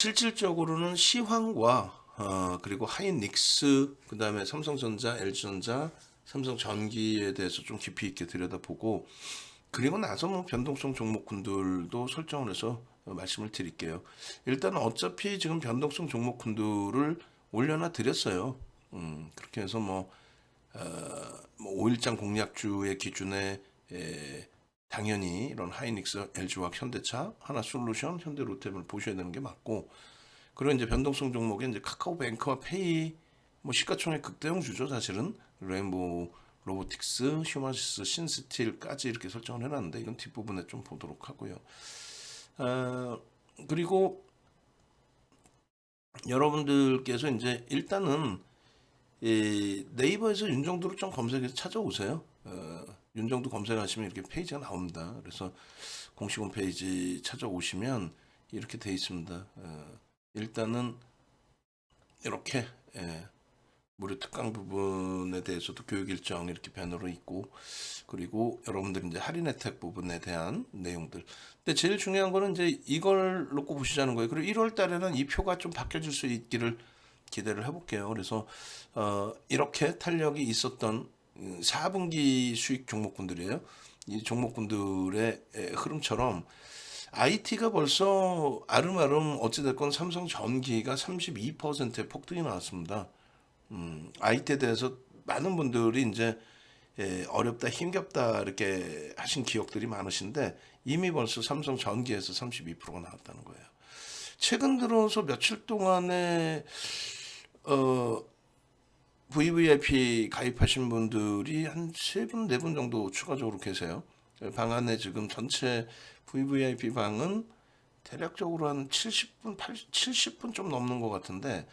실질적으로는 시황과 그리고 하이닉스, 그다음에 삼성전자, LG전자, 삼성전기에 대해서 좀 깊이 있게 들여다보고, 그리고 나서 뭐 변동성 종목군들도 설정을 해서 말씀을 드릴게요. 일단 어차피 지금 변동성 종목군들을 올려놔 드렸어요. 그렇게 해서 뭐 5일장 공략주의 기준에 당연히 이런 하이닉스, LG화학, 현대차, 하나솔루션, 현대로템을 보셔야 되는 게 맞고, 그리고 이제 변동성 종목에 이제 카카오뱅크와 페이, 뭐 시가총액 극대형주죠 사실은. 레인보우 로보틱스, 휴마시스, 신스틸까지 이렇게 설정을 해놨는데 이건 뒷부분에 좀 보도록 하고요. 그리고 여러분들께서 이제 일단은 이 네이버에서 윤정두를 좀 검색해서 찾아오세요. 윤정두 검색하시면 이렇게 페이지가 나옵니다. 그래서 공식 홈페이지 찾아오시면 이렇게 돼 있습니다. 일단은 이렇게 무료 특강 부분에 대해서도 교육 일정 이렇게 배너로 있고, 그리고 여러분들 이제 할인 혜택 부분에 대한 내용들. 근데 제일 중요한 거는 이제 이걸 놓고 보시자는 거예요. 그리고 1월 달에는 이 표가 좀 바뀌어질 수 있기를 기대를 해볼게요. 그래서 이렇게 탄력이 있었던 4분기 수익 종목군들이에요. 이 종목군들의 흐름처럼 IT가 벌써 아름아름 어찌됐건 삼성전기가 32%의 폭등이 나왔습니다. IT에 대해서 많은 분들이 이제 어렵다, 힘겹다 이렇게 하신 기억들이 많으신데 이미 벌써 삼성전기에서 32%가 나왔다는 거예요. 최근 들어서 며칠 동안에 VVIP 가입하신 분들이 한 3분, 4분 정도 추가적으로 계세요. 방 안에 지금 전체 VVIP 방은 대략적으로 한 70분, 70분 좀 넘는 것 같은데,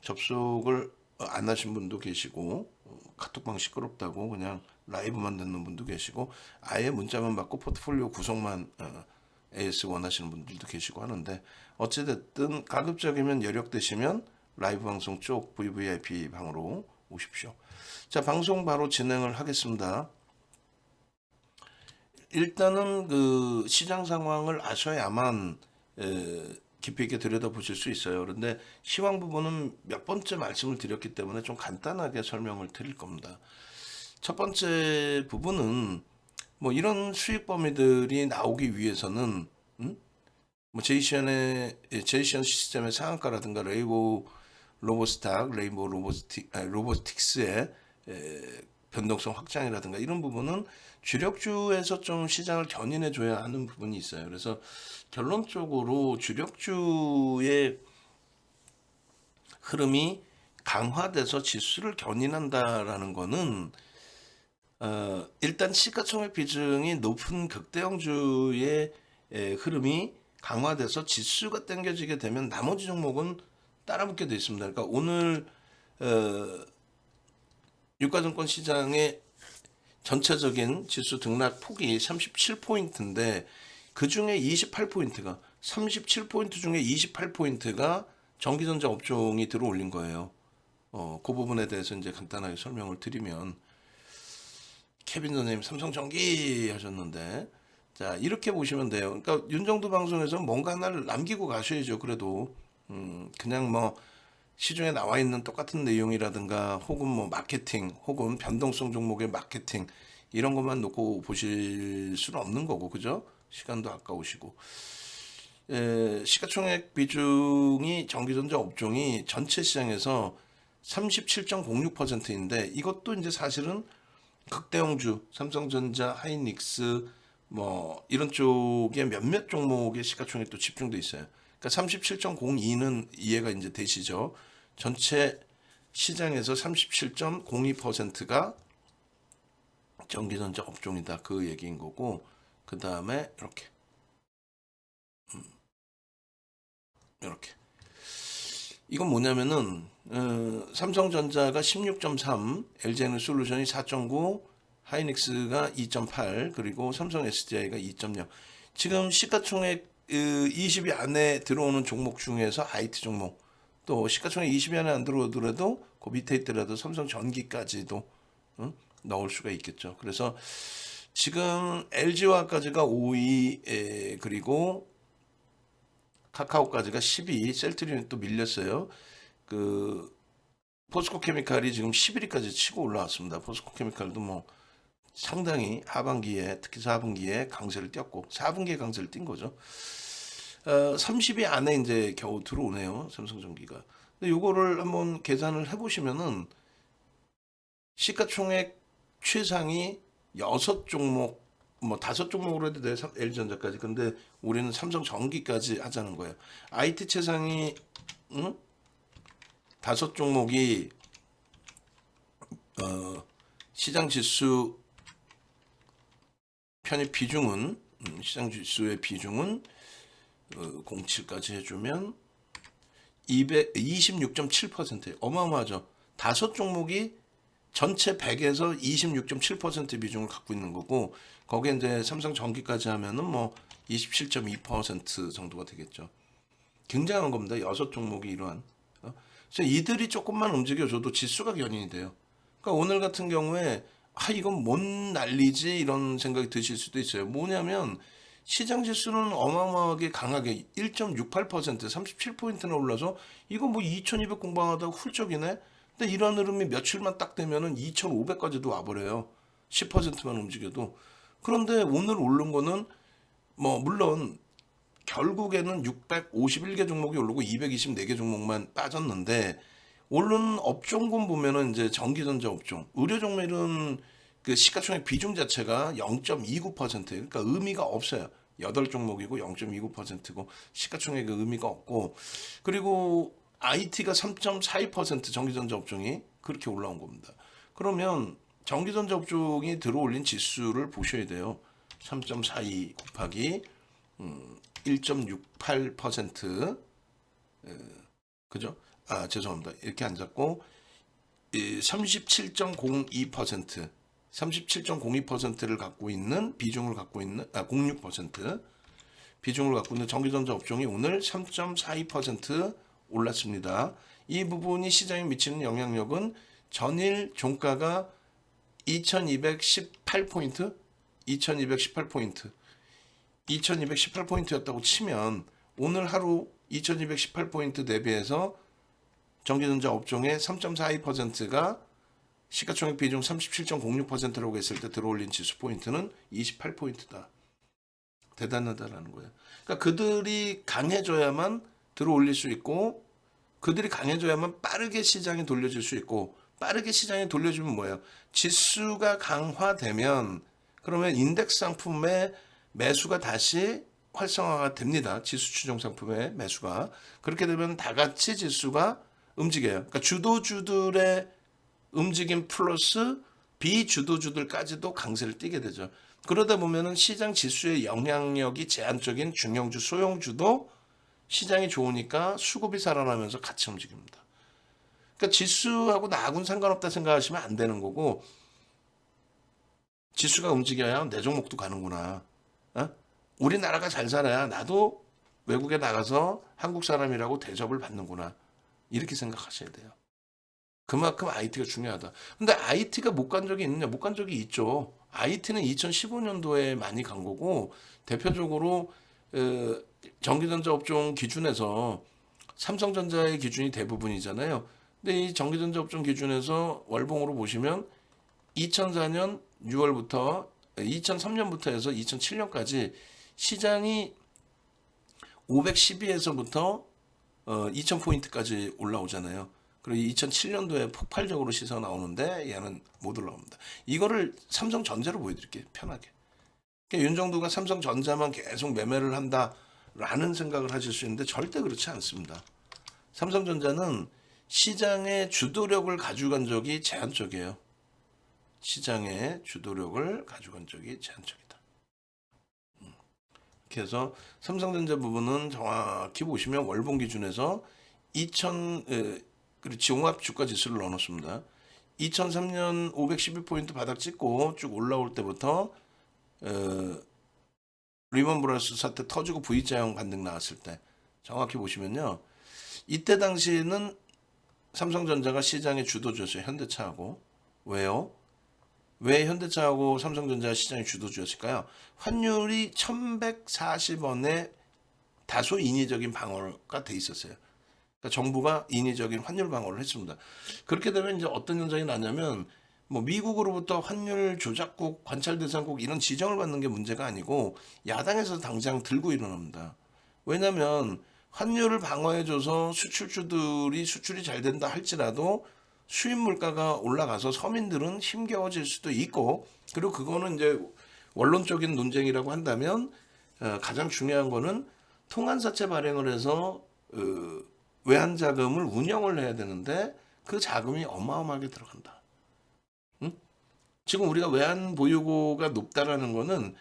접속을 안 하신 분도 계시고, 카톡방 시끄럽다고 그냥 라이브만 듣는 분도 계시고, 아예 문자만 받고 포트폴리오 구성만 AS 원하시는 분들도 계시고 하는데, 어찌됐든 가급적이면 여력되시면 라이브 방송 쪽 VVIP 방으로 오십시오. 자, 방송 바로 진행을 하겠습니다. 일단은 그 시장 상황을 아셔야만 깊이 있게 들여다보실 수 있어요. 그런데 시황 부분은 몇 번째 말씀을 드렸기 때문에 좀 간단하게 설명을 드릴 겁니다. 첫 번째 부분은 뭐 이런 수익 범위들이 나오기 위해서는 뭐 제이시언 시스템의 상한가라든가 레인보우 로보틱스의 변동성 확장이라든가 이런 부분은 주력주에서 좀 시장을 견인해 줘야 하는 부분이 있어요. 그래서 결론적으로 주력주의 흐름이 강화돼서 지수를 견인한다라는 거는 일단 시가총액 비중이 높은 극대형주의 흐름이 강화돼서 지수가 당겨지게 되면 나머지 종목은 따라붙게 돼 있습니다. 그러니까 오늘 유가증권 시장의 전체적인 지수 등락 폭이 37포인트인데 그 중에 28포인트가 37포인트 중에 28포인트가 전기전자 업종이 들어올린 거예요. 그 부분에 대해서 이제 간단하게 설명을 드리면 케빈 선생님 삼성전기 하셨는데 자 이렇게 보시면 돼요. 그러니까 윤정두 방송에서 뭔가 하나를 남기고 가셔야죠. 그래도 그냥 뭐 시중에 나와 있는 똑같은 내용이라든가 혹은 뭐 마케팅 혹은 변동성 종목의 마케팅 이런 것만 놓고 보실 수는 없는 거고 그죠? 시간도 아까우시고 시가총액 비중이 전기전자 업종이 전체 시장에서 37.06%인데 이것도 이제 사실은 극대형주 삼성전자, 하이닉스 뭐 이런 쪽에 몇몇 종목의 시가총액도 집중돼 있어요. 그러니까 37.02는 이해가 이제 되시죠? 전체 시장에서 37.02%가 전기전자 업종이다 그 얘기인 거고 그 다음에 이렇게 이건 뭐냐면은 삼성전자가 16.3, LG에너솔루션이 4.9, 하이닉스가 2.8, 그리고 삼성 SDI가 2.0. 지금 시가총액 20위 안에 들어오는 종목 중에서 IT 종목 또 시가총액 20위 안에 안 들어오더라도 그 밑에 있더라도 삼성전기까지도 넣을 수가 있겠죠. 그래서 지금 LG화까지가 5위 그리고 카카오까지가 12, 셀트리온이 또 밀렸어요. 그 포스코 케미칼이 지금 11위까지 치고 올라왔습니다. 포스코 케미칼도 뭐 상당히 하반기에 특히 4분기에 강세를 띄었고 4분기에 강세를 띈 거죠. 30위 안에 이제 겨우 들어오네요. 삼성전기가. 근데 요거를 한번 계산을 해보시면은 시가총액 최상위 6종목 뭐 5종목으로 해도 돼. LG전자까지. 근데 우리는 삼성전기까지 하자는 거예요. IT 최상위 5종목이 시장 지수 편입 비중은 시장 지수의 비중은 07까지 해주면 26.7%예요. 어마어마하죠. 5종목이 전체 100에서 26.7% 비중을 갖고 있는 거고 거기에 이제 삼성전기까지 하면은 뭐 27.2% 정도가 되겠죠. 굉장한 겁니다. 6종목이 이러한. 그래서 이들이 조금만 움직여줘도 지수가 견인이 돼요. 그러니까 오늘 같은 경우에 이건 뭔 난리지 이런 생각이 드실 수도 있어요. 뭐냐면 시장 지수는 어마어마하게 강하게 1.68% 37포인트나 올라서 이거 뭐 2200 공방하다가 훌쩍이네. 근데 이런 흐름이 며칠만 딱 되면은 2500까지도 와버려요. 10%만 움직여도. 그런데 오늘 오른 거는 뭐 물론 결국에는 651개 종목이 오르고 224개 종목만 빠졌는데 오른 업종군 보면은 이제 전기전자 업종, 의료 종목은 그 시가총액 비중 자체가 0.29%예요. 그러니까 의미가 없어요. 8종목이고 0.29%고 시가총액의 의미가 없고 그리고 IT가 3.42% 전기전자 업종이 그렇게 올라온 겁니다. 그러면 전기전자 업종이 들어올린 지수를 보셔야 돼요. 3.42 곱하기 1.68% 그죠? 죄송합니다. 이렇게 안 잡고 37.02% 37.02%를 갖고 있는 비중을 갖고 있는 06% 비중을 갖고 있는 전기전자 업종이 오늘 3.42% 올랐습니다. 이 부분이 시장에 미치는 영향력은 전일 종가가 2218포인트 2218포인트였다고 치면 오늘 하루 2218포인트 대비해서 전기전자 업종의 3.42%가 시가총액 비중 37.06%라고 했을 때 들어올린 지수 포인트는 28포인트다. 대단하다라는 거예요. 그러니까 그들이 강해져야만 들어올릴 수 있고 그들이 강해져야만 빠르게 시장이 돌려질 수 있고 빠르게 시장이 돌려주면 뭐예요? 지수가 강화되면 그러면 인덱스 상품의 매수가 다시 활성화가 됩니다. 지수 추종 상품의 매수가. 그렇게 되면 다 같이 지수가 움직여요. 그러니까 주도주들의 움직임 플러스 비주도주들까지도 강세를 띠게 되죠. 그러다 보면은 시장 지수의 영향력이 제한적인 중형주, 소형주도 시장이 좋으니까 수급이 살아나면서 같이 움직입니다. 그러니까 지수하고 나하고는 상관없다 생각하시면 안 되는 거고 지수가 움직여야 내 종목도 가는구나. 우리나라가 잘 살아야 나도 외국에 나가서 한국 사람이라고 대접을 받는구나. 이렇게 생각하셔야 돼요. 그만큼 IT가 중요하다. 근데 IT가 못 간 적이 있느냐? 못 간 적이 있죠. IT는 2015년도에 많이 간 거고 대표적으로 전기전자 업종 기준에서 삼성전자의 기준이 대부분이잖아요. 근데 이 전기전자 업종 기준에서 월봉으로 보시면 2004년 6월부터 2003년부터 해서 2007년까지 시장이 512에서부터 2000포인트까지 올라오잖아요. 그리고 2007년도에 폭발적으로 시세가 나오는데 얘는 못 올라옵니다. 이거를 삼성전자로 보여드릴게요. 편하게. 그러니까 윤정두가 삼성전자만 계속 매매를 한다라는 생각을 하실 수 있는데 절대 그렇지 않습니다. 삼성전자는 시장의 주도력을 가져간 적이 제한적이에요. 시장의 주도력을 가져간 적이 제한적이다. 그래서 삼성전자 부분은 정확히 보시면 월봉 기준에서 그리고 종합 주가 지수를 넣어놓습니다. 2003년 512포인트 바닥 찍고 쭉 올라올 때부터 리먼 브라더스 사태 터지고 V자형 반등 나왔을 때 정확히 보시면요. 이때 당시에는 삼성전자가 시장의 주도주였어요. 현대차하고. 왜요? 왜 현대차하고 삼성전자 시장의 주도주였을까요? 환율이 1140원에 다소 인위적인 방어가 돼 있었어요. 그러니까 정부가 인위적인 환율 방어를 했습니다. 그렇게 되면 이제 어떤 현상이 나냐면 뭐 미국으로부터 환율 조작국, 관찰 대상국 이런 지정을 받는 게 문제가 아니고 야당에서 당장 들고 일어납니다. 왜냐하면 환율을 방어해줘서 수출주들이 수출이 잘 된다 할지라도 수입 물가가 올라가서 서민들은 힘겨워질 수도 있고, 그리고 그거는 이제 원론적인 논쟁이라고 한다면 가장 중요한 거는 통한사채 발행을 해서 외환 자금을 운영을 해야 되는데 그 자금이 어마어마하게 들어간다. 응? 지금 우리가 외환 보유고가 높다라는 거는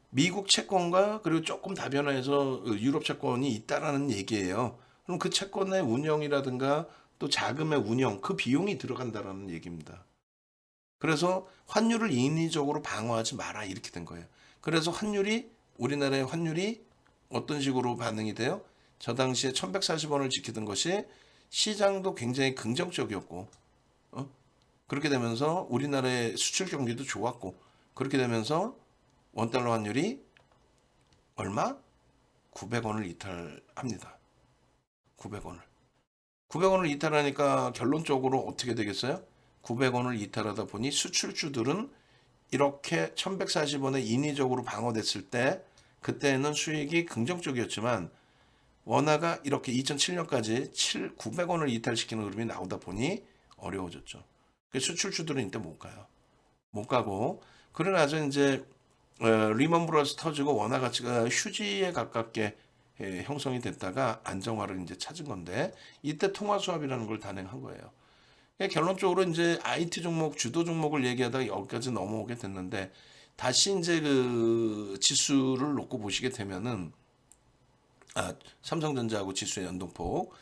미국 채권과 그리고 조금 다변화해서 유럽 채권이 있다라는 얘기예요. 그럼 그 채권의 운영이라든가 또 자금의 운영, 그 비용이 들어간다라는 얘기입니다. 그래서 환율을 인위적으로 방어하지 마라 이렇게 된 거예요. 그래서 우리나라의 환율이 어떤 식으로 반응이 돼요? 저 당시에 1140원을 지키던 것이 시장도 굉장히 긍정적이었고, 그렇게 되면서 우리나라의 수출 경기도 좋았고, 그렇게 되면서 원달러 환율이 얼마? 900원을 이탈합니다. 900원을. 900원을 이탈하니까 결론적으로 어떻게 되겠어요? 900원을 이탈하다 보니 수출주들은 이렇게 1140원에 인위적으로 방어됐을 때 그때는 수익이 긍정적이었지만 원화가 이렇게 2007년까지 900원을 이탈시키는 흐름이 나오다 보니 어려워졌죠. 수출주들은 이때 못 가요. 못 가고 그러고 나서 이제 리먼 브러스 터지고 원화 가치가 휴지에 가깝게 형성이 됐다가 안정화를 이제 찾은 건데 이때 통화 수합이라는 걸 단행한 거예요. 결론적으로 이제 IT 종목, 주도 종목을 얘기하다가 여기까지 넘어오게 됐는데 다시 이제 그 지수를 놓고 보시게 되면은 삼성전자하고 지수의 연동폭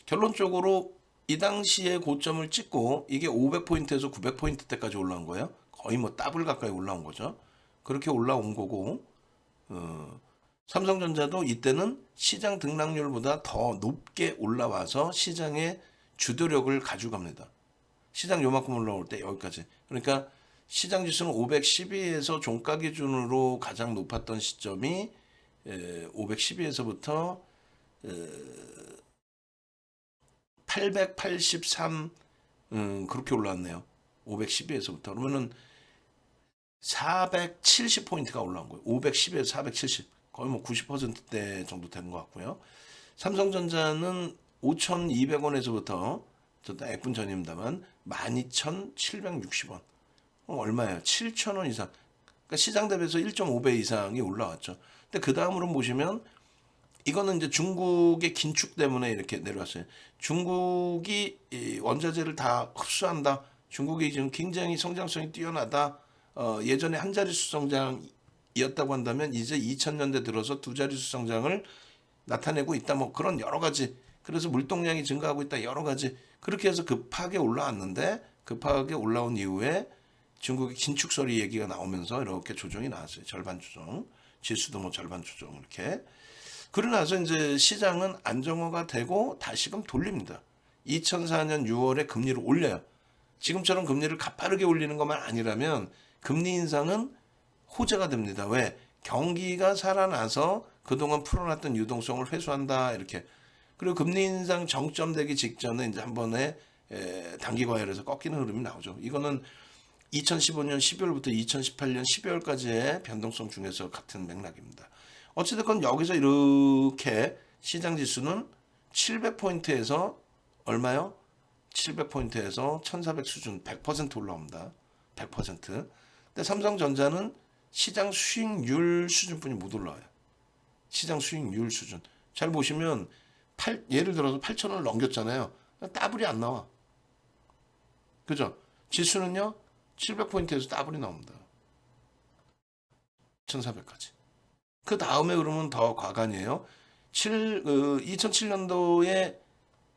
결론적으로 이 당시에 고점을 찍고 이게 500포인트에서 900포인트대까지 올라온 거예요. 거의 뭐 더블 가까이 올라온 거죠. 그렇게 올라온 거고 삼성전자도 이때는 시장 등락률보다 더 높게 올라와서 시장의 주도력을 가져갑니다. 시장 요만큼 올라올 때 여기까지. 그러니까 시장 지수는 512에서 종가 기준으로 가장 높았던 시점이 512에서부터 883 그렇게 올라왔네요. 512에서부터 그러면은 470포인트가 올라온 거예요. 510에서 470 거의 뭐 90%대 정도 된 것 같고요. 삼성전자는 5,200원에서부터 저도 F분 전입니다만 12,760원 얼마예요? 7,000원 이상. 그러니까 시장 대비해서 1.5배 이상이 올라왔죠. 근데 그 다음으로 보시면 이거는 이제 중국의 긴축 때문에 이렇게 내려왔어요. 중국이 원자재를 다 흡수한다. 중국이 지금 굉장히 성장성이 뛰어나다. 예전에 한 자릿수 성장이었다고 한다면 이제 2000년대 들어서 두 자릿수 성장을 나타내고 있다. 뭐 그런 여러 가지. 그래서 물동량이 증가하고 있다. 여러 가지. 그렇게 해서 급하게 올라왔는데 급하게 올라온 이후에 중국의 긴축설이 얘기가 나오면서 이렇게 조정이 나왔어요. 절반 조정. 지수도 뭐 절반 조정 이렇게. 그러고 나서 이제 시장은 안정화가 되고 다시금 돌립니다. 2004년 6월에 금리를 올려요. 지금처럼 금리를 가파르게 올리는 것만 아니라면 금리 인상은 호재가 됩니다. 왜? 경기가 살아나서 그동안 풀어놨던 유동성을 회수한다 이렇게. 그리고 금리 인상 정점되기 직전에 이제 한 번에 단기 과열에서 꺾이는 흐름이 나오죠. 이거는 2015년 12월부터 2018년 12월까지의 변동성 중에서 같은 맥락입니다. 어찌됐건 여기서 이렇게 시장 지수는 700포인트에서 얼마요? 700포인트에서 1400 수준 100% 올라옵니다. 100%. 근데 삼성전자는 시장 수익률 수준뿐이 못 올라와요. 시장 수익률 수준. 잘 보시면 예를 들어서 8,000원을 넘겼잖아요. 따블이 안 나와. 그죠? 지수는요. 700포인트에서 따블이 나옵니다. 1400까지. 그 다음에 그러면 더 과간이에요. 2007년도에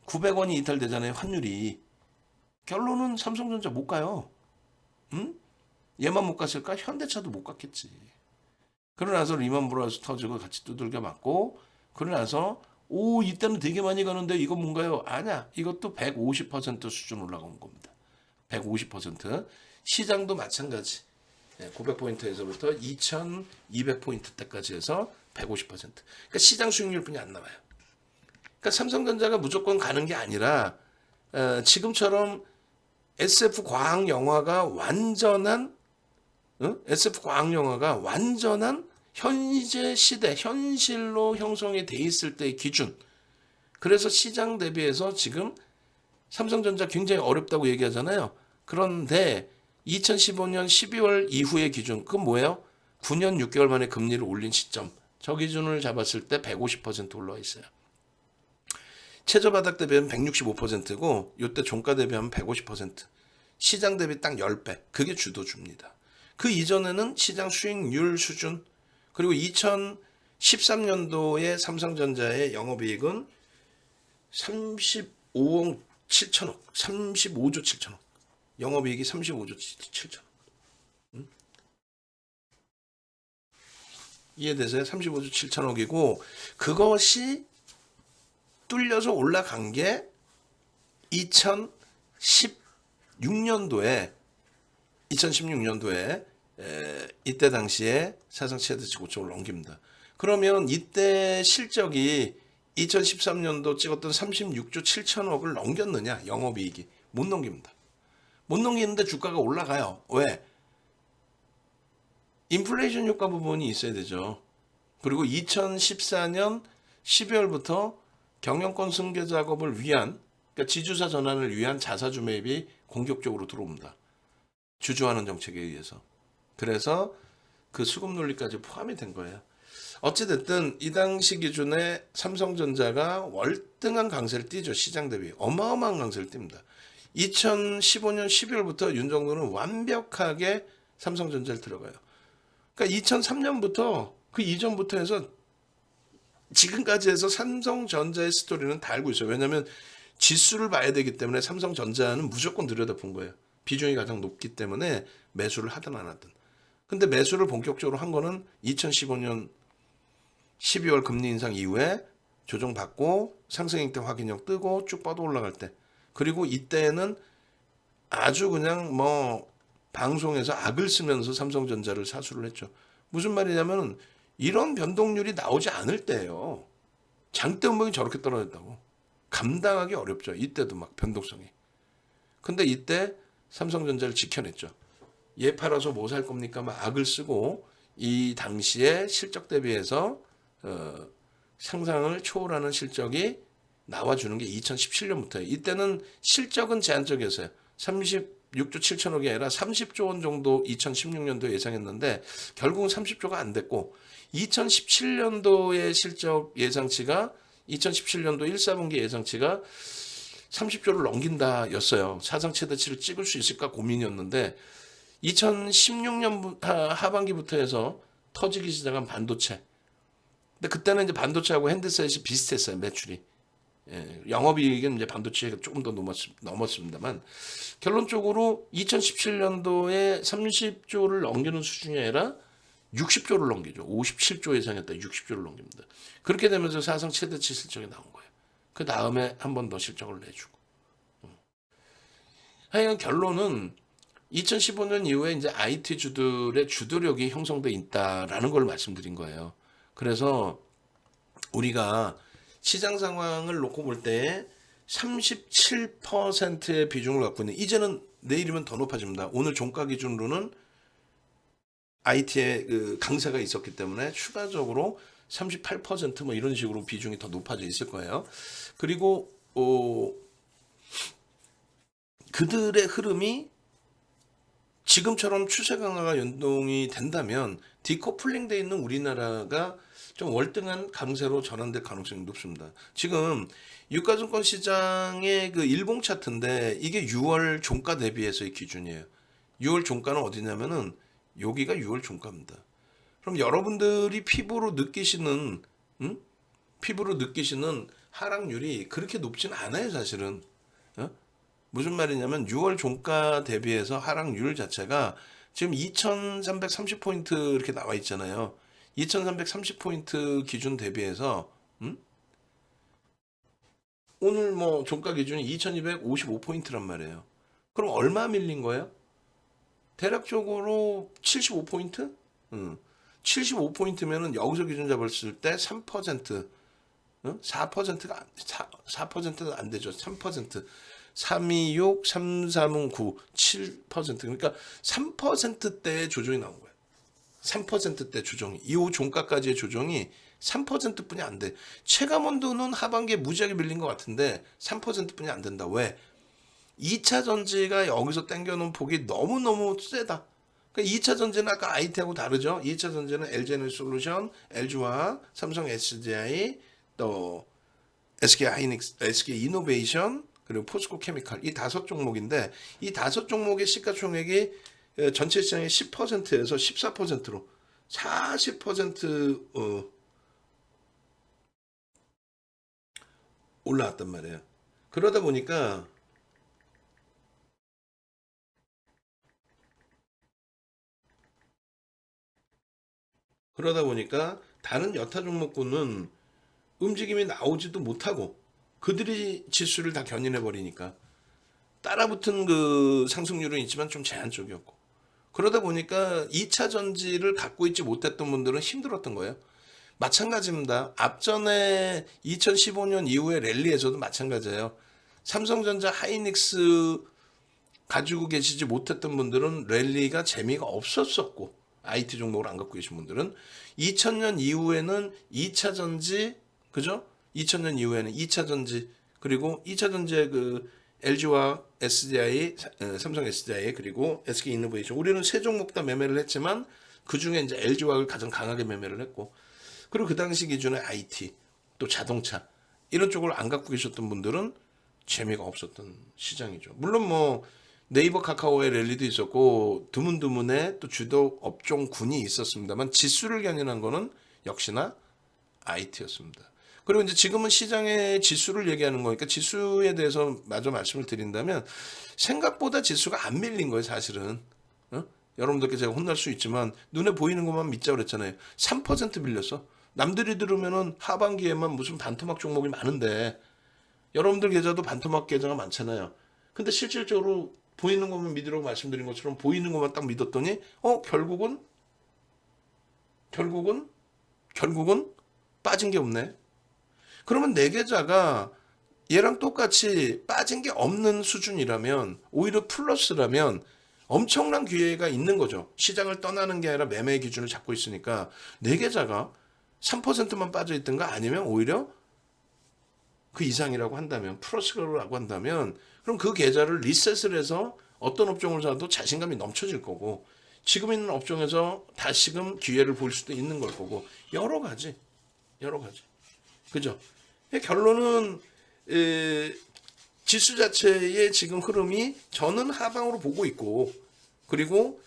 900원이 이탈되잖아요. 환율이. 결론은 삼성전자 못 가요. 응? 얘만 못 갔을까? 현대차도 못 갔겠지. 그러고 나서 리먼 브러스 터지고 같이 두들겨 맞고 그러고 나서 이때는 되게 많이 가는데 이건 뭔가요? 아니야. 이것도 150% 수준 올라간 겁니다. 150%. 시장도 마찬가지. 900포인트에서부터 2200포인트 때까지 해서 150%. 그러니까 시장 수익률뿐이 안 나와요. 그러니까 삼성전자가 무조건 가는 게 아니라 지금처럼 SF 과학 영화가 완전한 SF 과학 영화가 완전한 현재 시대 현실로 형성이 돼 있을 때의 기준. 그래서 시장 대비해서 지금 삼성전자 굉장히 어렵다고 얘기하잖아요. 그런데 2015년 12월 이후의 기준, 그건 뭐예요? 9년 6개월 만에 금리를 올린 시점. 저 기준을 잡았을 때 150% 올라와 있어요. 최저바닥 대비하면 165%고 이때 종가 대비하면 150%. 시장 대비 딱 10배. 그게 주도주입니다. 그 이전에는 시장 수익률 수준, 그리고 2013년도에 삼성전자의 영업이익은 35억 7천억, 35조 7천억. 영업이익이 35조 7천억. 이해되세요? 35조 7천억이고 그것이 뚫려서 올라간 게 2016년도에 이때 당시에 사상 최대치 고점을 넘깁니다. 그러면 이때 실적이 2013년도 찍었던 36조 7천억을 넘겼느냐? 영업이익이 못 넘깁니다. 못 넘기는데 주가가 올라가요. 왜? 인플레이션 효과 부분이 있어야 되죠. 그리고 2014년 12월부터 경영권 승계 작업을 위한, 그러니까 지주사 전환을 위한 자사주 매입이 공격적으로 들어옵니다. 주주하는 정책에 의해서. 그래서 그 수급 논리까지 포함이 된 거예요. 어찌됐든 이 당시 기준에 삼성전자가 월등한 강세를 띠죠. 시장 대비. 어마어마한 강세를 띱니다. 2015년 12월부터 윤 정부는 완벽하게 삼성전자를 들어가요. 그러니까 2003년부터 그 이전부터 해서 지금까지 해서 삼성전자의 스토리는 다 알고 있어요. 왜냐하면 지수를 봐야 되기 때문에 삼성전자는 무조건 들여다본 거예요. 비중이 가장 높기 때문에 매수를 하든 안 하든. 근데 매수를 본격적으로 한 거는 2015년 12월 금리 인상 이후에 조정받고 상승익대 확인력 뜨고 쭉 뻗어 올라갈 때. 그리고 이때는 아주 그냥 뭐 방송에서 악을 쓰면서 삼성전자를 사수를 했죠. 무슨 말이냐면 이런 변동률이 나오지 않을 때예요. 장대 음봉이 저렇게 떨어졌다고. 감당하기 어렵죠. 이때도 막 변동성이. 근데 이때 삼성전자를 지켜냈죠. 얘 팔아서 뭐 살 겁니까? 막 악을 쓰고 이 당시에 실적 대비해서 상상을 초월하는 실적이 나와주는 게 2017년부터예요. 이때는 실적은 제한적이었어요. 36조 7천억이 아니라 30조 원 정도 2016년도에 예상했는데 결국은 30조가 안 됐고 2017년도의 실적 예상치가 2017년도 1, 4분기 예상치가 30조를 넘긴다였어요. 사상 최대치를 찍을 수 있을까 고민이었는데 2016년 하반기부터 해서 터지기 시작한 반도체. 근데 그때는 이제 반도체하고 핸드셋이 비슷했어요. 매출이. 예, 영업이익은 이제 반도체가 조금 더 넘었습니다만 결론적으로 2017년도에 30조를 넘기는 수준이 아니라 60조를 넘기죠. 57조 예상했다 60조를 넘깁니다. 그렇게 되면서 사상 최대치 실적이 나온 거예요. 그 다음에 한 번 더 실적을 내주고. 하여간 결론은 2015년 이후에 이제 IT 주들의 주도력이 형성돼 있다라는 걸 말씀드린 거예요. 그래서 우리가 시장 상황을 놓고 볼 때 37%의 비중을 갖고 있는, 이제는 내일이면 더 높아집니다. 오늘 종가 기준으로는 IT의 그 강세가 있었기 때문에 추가적으로 38%뭐 이런 식으로 비중이 더 높아져 있을 거예요. 그리고 그들의 흐름이 지금처럼 추세 강화가 연동이 된다면 디커플링 돼 있는 우리나라가 좀 월등한 강세로 전환될 가능성이 높습니다. 지금 유가증권 시장의 그 일봉 차트인데 이게 6월 종가 대비해서의 기준이에요. 6월 종가는 어디냐면은 여기가 6월 종가입니다. 그럼 여러분들이 피부로 느끼시는 하락률이 그렇게 높진 않아요, 사실은. 무슨 말이냐면 6월 종가 대비해서 하락률 자체가 지금 2330포인트 이렇게 나와 있잖아요. 2330포인트 기준 대비해서 오늘 뭐 종가 기준이 2255포인트란 말이에요. 그럼 얼마 밀린 거예요? 대략적으로 75포인트? 75포인트면은 여기서 기준 잡았을 때 3%, 4%가 안 되죠. 3%. 326, 330, 9, 7%. 그러니까 3%대의 조정이 나온 거예요. 3%대 조정이. 이후 종가까지의 조정이 3%뿐이 안 돼. 체감온도는 하반기에 무지하게 밀린 것 같은데 3%뿐이 안 된다. 왜? 2차 전지가 여기서 당겨놓은 폭이 너무너무 세다. 그러니까 2차 전지는 아까 IT하고 다르죠. 2차 전지는 LG에너지솔루션, LG화학, 삼성 SDI, 또 SK하이닉스, SK이노베이션, 그리고 포스코 케미칼 이 5종목인데 이 5종목의 시가총액이 전체 시장의 10%에서 14%로 40% 올라왔단 말이에요. 그러다 보니까 다른 여타 종목군은 움직임이 나오지도 못하고 그들이 지수를 다 견인해 버리니까 따라붙은 그 상승률은 있지만 좀 제한적이었고 그러다 보니까 2차 전지를 갖고 있지 못했던 분들은 힘들었던 거예요. 마찬가지입니다. 앞전에 2015년 이후에 랠리에서도 마찬가지예요. 삼성전자 하이닉스 가지고 계시지 못했던 분들은 랠리가 재미가 없었었고 IT 종목을 안 갖고 계신 분들은 2000년 이후에는 2차 전지 그죠? 2000년 이후에는 2차 전지 그리고 2차 전지의 그 LG와 SDI, 삼성 SDI 그리고 SK이노베이션 우리는 세 종목 다 매매를 했지만 그 중에 이제 LG화학을 가장 강하게 매매를 했고 그리고 그 당시 기준에 IT 또 자동차 이런 쪽을 안 갖고 계셨던 분들은 재미가 없었던 시장이죠. 물론 뭐 네이버 카카오의 랠리도 있었고 드문드문의 또 주도 업종군이 있었습니다만 지수를 견인한 거는 역시나 IT였습니다. 그리고 이제 지금은 시장의 지수를 얘기하는 거니까 지수에 대해서 마저 말씀을 드린다면 생각보다 지수가 안 밀린 거예요, 사실은. 여러분들께 제가 혼날 수 있지만 눈에 보이는 것만 믿자 그랬잖아요. 3% 밀렸어. 남들이 들으면은 하반기에만 무슨 반토막 종목이 많은데 여러분들 계좌도 반토막 계좌가 많잖아요. 근데 실질적으로 보이는 것만 믿으라고 말씀드린 것처럼 보이는 것만 딱 믿었더니 결국은 빠진 게 없네. 그러면 내 계좌가 얘랑 똑같이 빠진 게 없는 수준이라면 오히려 플러스라면 엄청난 기회가 있는 거죠. 시장을 떠나는 게 아니라 매매 기준을 잡고 있으니까 내 계좌가 3%만 빠져 있든가 아니면 오히려 그 이상이라고 한다면 플러스라고 한다면 그럼 그 계좌를 리셋을 해서 어떤 업종을 사도 자신감이 넘쳐질 거고 지금 있는 업종에서 다시금 기회를 볼 수도 있는 걸 거고 여러 가지 그죠? 결론은 지수 자체의 지금 흐름이 저는 하방으로 보고 있고 그리고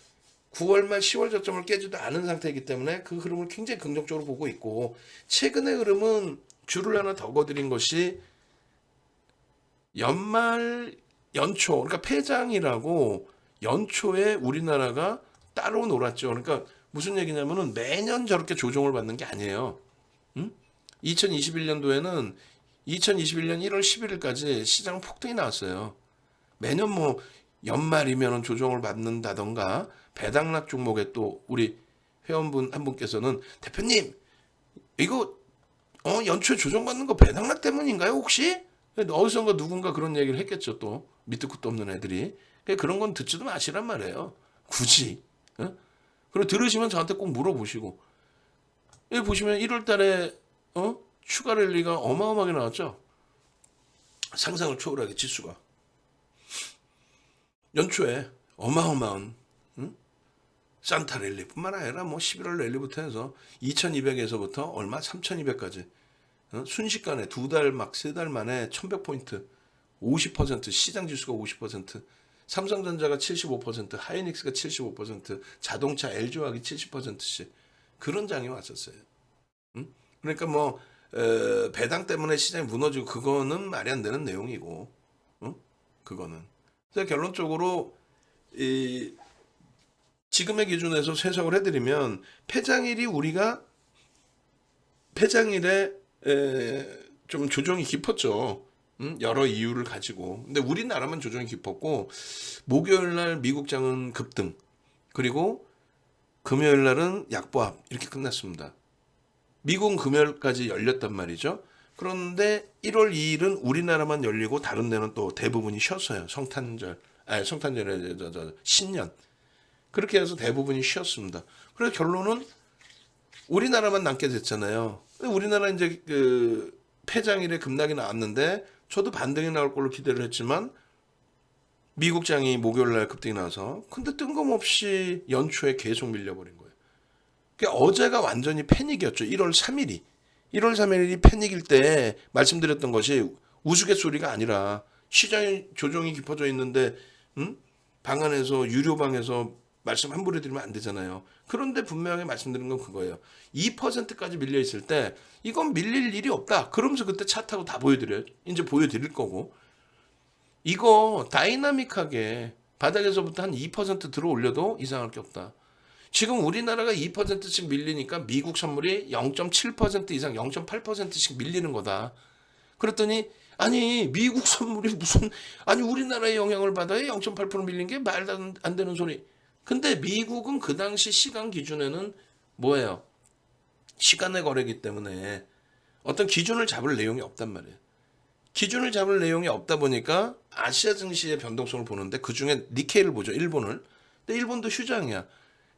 9월 말 10월 저점을 깨지도 않은 상태이기 때문에 그 흐름을 굉장히 긍정적으로 보고 있고 최근의 흐름은 줄을 하나 더 거드린 것이 연초 그러니까 폐장이라고 연초에 우리나라가 따로 놀았죠. 그러니까 무슨 얘기냐면은 매년 저렇게 조정을 받는 게 아니에요. 2021년도에는 2021년 1월 11일까지 시장 폭등이 나왔어요. 매년 뭐 연말이면 조정을 받는다던가 배당락 종목에 또 우리 회원분 한 분께서는 대표님 이거 연초에 조정받는 거 배당락 때문인가요 혹시? 어디선가 누군가 그런 얘기를 했겠죠. 또 밑도 끝도 없는 애들이 그런 건 듣지도 마시란 말이에요. 굳이 그리고 들으시면 저한테 꼭 물어보시고 여기 보시면 1월 달에 추가 랠리가 어마어마하게 나왔죠. 상상을 초월하게 지수가 연초에 어마어마한 산타 랠리뿐만 아니라 뭐 11월 랠리부터 해서 2200에서부터 얼마 3200까지 순식간에 두 달 막 세 달 만에 1100포인트 50% 시장 지수가 50% 삼성전자가 75% 하이닉스가 75% 자동차 LG화학이 70%씩 그런 장이 왔었어요. 그러니까 뭐 배당 때문에 시장이 무너지고 그거는 말이 안 되는 내용이고 그거는 그래서 결론적으로 지금의 기준에서 해석을 해드리면 폐장일에 좀 조정이 깊었죠. 여러 이유를 가지고. 근데 우리나라만 조정이 깊었고 목요일 날 미국장은 급등. 그리고 금요일 날은 약보합 이렇게 끝났습니다. 미국은 금요일까지 열렸단 말이죠. 그런데 1월 2일은 우리나라만 열리고 다른 데는 또 대부분이 쉬었어요. 성탄절에 신년. 그렇게 해서 대부분이 쉬었습니다. 그래서 결론은 우리나라만 남게 됐잖아요. 우리나라 이제 그 폐장일에 급락이 나왔는데 저도 반등이 나올 걸로 기대를 했지만 미국장이 목요일 날 급등이 나와서 근데 뜬금없이 연초에 계속 밀려버린 거예요. 그러니까 어제가 완전히 패닉이었죠. 1월 3일이. 1월 3일이 패닉일 때 말씀드렸던 것이 우스갯소리가 아니라 시장이 조정이 깊어져 있는데 방 안에서 유료방에서 말씀 함부로 드리면 안 되잖아요. 그런데 분명히 말씀드린 건 그거예요. 2%까지 밀려 있을 때 이건 밀릴 일이 없다. 그러면서 그때 차 타고 다 보여드려요. 이제 보여드릴 거고. 이거 다이나믹하게 바닥에서부터 한 2% 들어 올려도 이상할 게 없다. 지금 우리나라가 2%씩 밀리니까 미국 선물이 0.7% 이상 0.8%씩 밀리는 거다. 그랬더니 아니 미국 선물이 무슨 아니 우리나라의 영향을 받아야 0.8% 밀린 게 말도 안 되는 소리. 근데 미국은 그 당시 시간 기준에는 뭐예요? 시간의 거래기 때문에 어떤 기준을 잡을 내용이 없단 말이에요. 기준을 잡을 내용이 없다 보니까 아시아 증시의 변동성을 보는데 그중에 니케이를 보죠. 일본을. 근데 일본도 휴장이야.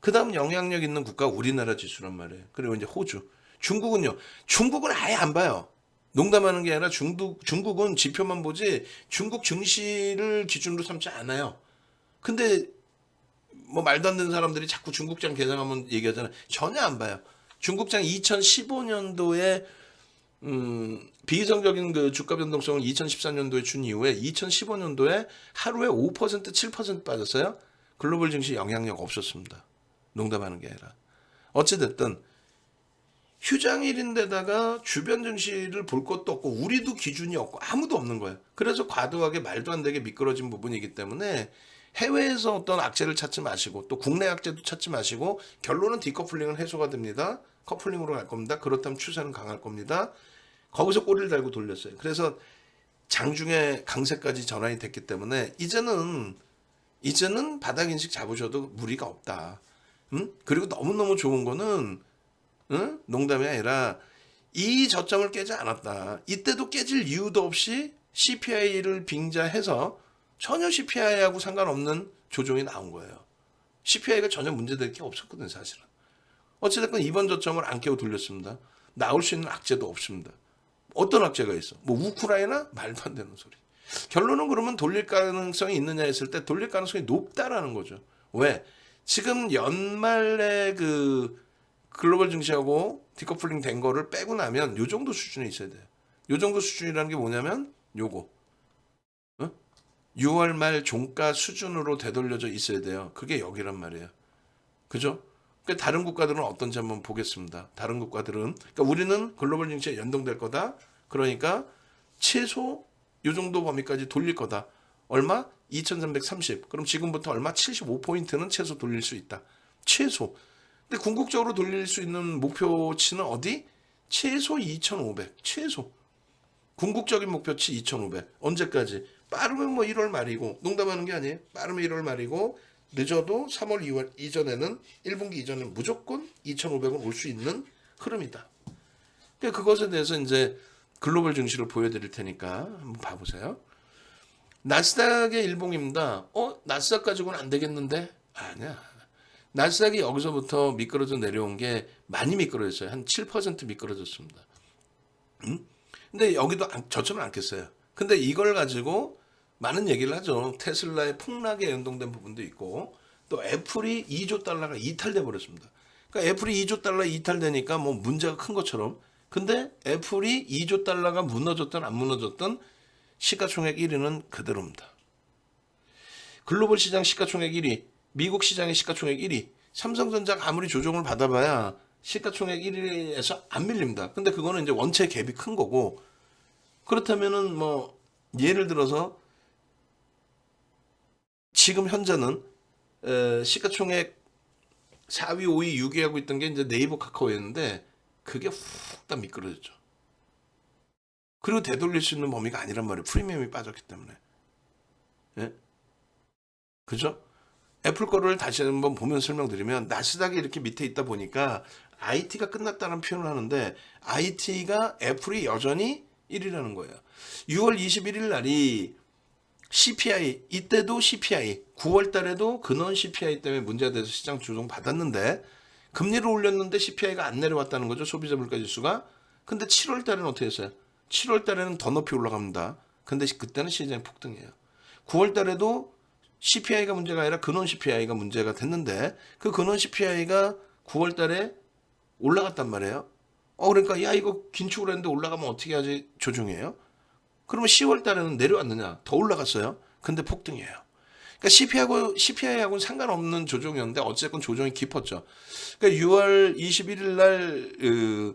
그 다음 영향력 있는 국가 우리나라 지수란 말이에요. 그리고 이제 호주. 중국은요. 중국은 아예 안 봐요. 농담하는 게 아니라 중국은 지표만 보지 중국 증시를 기준으로 삼지 않아요. 근데 뭐 말도 안 되는 사람들이 자꾸 중국장 개장하면 얘기하잖아요. 전혀 안 봐요. 중국장 2015년도에 비이성적인 그 주가 변동성을 2014년도에 준 이후에 2015년도에 하루에 5% 7% 빠졌어요. 글로벌 증시 영향력 없었습니다. 농담하는 게 아니라. 어찌됐든 휴장일인데다가 주변 증시를 볼 것도 없고 우리도 기준이 없고 아무도 없는 거예요. 그래서 과도하게 말도 안 되게 미끄러진 부분이기 때문에 해외에서 어떤 악재를 찾지 마시고 또 국내 악재도 찾지 마시고 결론은 디커플링은 해소가 됩니다. 커플링으로 갈 겁니다. 그렇다면 추세는 강할 겁니다. 거기서 꼬리를 달고 돌렸어요. 그래서 장중에 강세까지 전환이 됐기 때문에 이제는 바닥 인식 잡으셔도 무리가 없다. 그리고 너무너무 좋은 거는 농담이 아니라 이 저점을 깨지 않았다. 이때도 깨질 이유도 없이 CPI를 빙자해서 전혀 CPI하고 상관없는 조정이 나온 거예요. CPI가 전혀 문제될 게 없었거든요, 사실은. 어찌됐건 이번 저점을 안 깨고 돌렸습니다. 나올 수 있는 악재도 없습니다. 어떤 악재가 있어? 뭐 우크라이나? 말도 안 되는 소리. 결론은 그러면 돌릴 가능성이 있느냐 했을 때 돌릴 가능성이 높다라는 거죠. 왜? 지금 연말에 그 글로벌 증시하고 디커플링 된 거를 빼고 나면 요 정도 수준에 있어야 돼요. 요 정도 수준이라는 게 뭐냐면 요거. 6월 말 종가 수준으로 되돌려져 있어야 돼요. 그게 여기란 말이에요. 그죠? 그러니까 다른 국가들은 어떤지 한번 보겠습니다. 다른 국가들은 그러니까 우리는 글로벌 증시에 연동될 거다. 그러니까 최소 요 정도 범위까지 돌릴 거다. 얼마? 2330. 그럼 지금부터 얼마? 75포인트는 최소 돌릴 수 있다. 최소. 근데 궁극적으로 돌릴 수 있는 목표치는 어디? 최소 2500. 최소. 궁극적인 목표치 2500. 언제까지? 빠르면 뭐 1월 말이고 농담하는 게 아니에요. 빠르면 1월 말이고 늦어도 3월 2월 이전에는 1분기 이전에는 무조건 2,500원 올 수 있는 흐름이다. 그러니까 그것에 대해서 이제 글로벌 증시를 보여드릴 테니까 한번 봐보세요. 나스닥의 일봉입니다. 나스닥 가지고는 안 되겠는데? 아니야. 나스닥이 여기서부터 미끄러져 내려온 게 많이 미끄러졌어요. 한 7% 미끄러졌습니다. 근데 여기도 저점을 안 깼어요. 근데 이걸 가지고 많은 얘기를 하죠. 테슬라의 폭락에 연동된 부분도 있고 또 애플이 2조 달러가 이탈돼 버렸습니다. 그러니까 애플이 2조 달러 이탈되니까 뭐 문제가 큰 것처럼 근데 애플이 2조 달러가 무너졌든 안 무너졌든 시가총액 1위는 그대로입니다. 글로벌 시장 시가총액 1위, 미국 시장의 시가총액 1위, 삼성전자가 아무리 조정을 받아봐야 시가총액 1위에서 안 밀립니다. 근데 그거는 이제 원체 갭이 큰 거고 그렇다면은 뭐 예를 들어서 지금 현재는 시가총액 4위, 5위, 6위 하고 있던 게 이제 네이버 카카오였는데 그게 훅 다 미끄러졌죠. 그리고 되돌릴 수 있는 범위가 아니란 말이에요. 프리미엄이 빠졌기 때문에. 예? 그죠? 애플 거를 다시 한번 보면 설명드리면 나스닥이 이렇게 밑에 있다 보니까 IT가 끝났다는 표현을 하는데 IT가 애플이 여전히 1위라는 거예요. 6월 21일 날이 CPI 이때도 CPI 9월 달에도 근원 CPI 때문에 문제가 돼서 시장 조정 받았는데 금리를 올렸는데 CPI가 안 내려왔다는 거죠. 소비자 물가 지수가. 근데 7월 달에는 어떻게 했어요? 7월 달에는 더 높이 올라갑니다. 근데 그때는 시장이 폭등해요. 9월 달에도 CPI가 문제가 아니라 근원 CPI가 문제가 됐는데 그 근원 CPI가 9월 달에 올라갔단 말이에요. 그러니까 야 이거 긴축을 했는데 올라가면 어떻게 하지? 조정이에요. 그러면 10월 달에는 내려왔느냐? 더 올라갔어요. 근데 폭등이에요. 그러니까 CPI하고는 상관없는 조정이었는데 어쨌건 조정이 깊었죠. 그러니까 6월 21일 날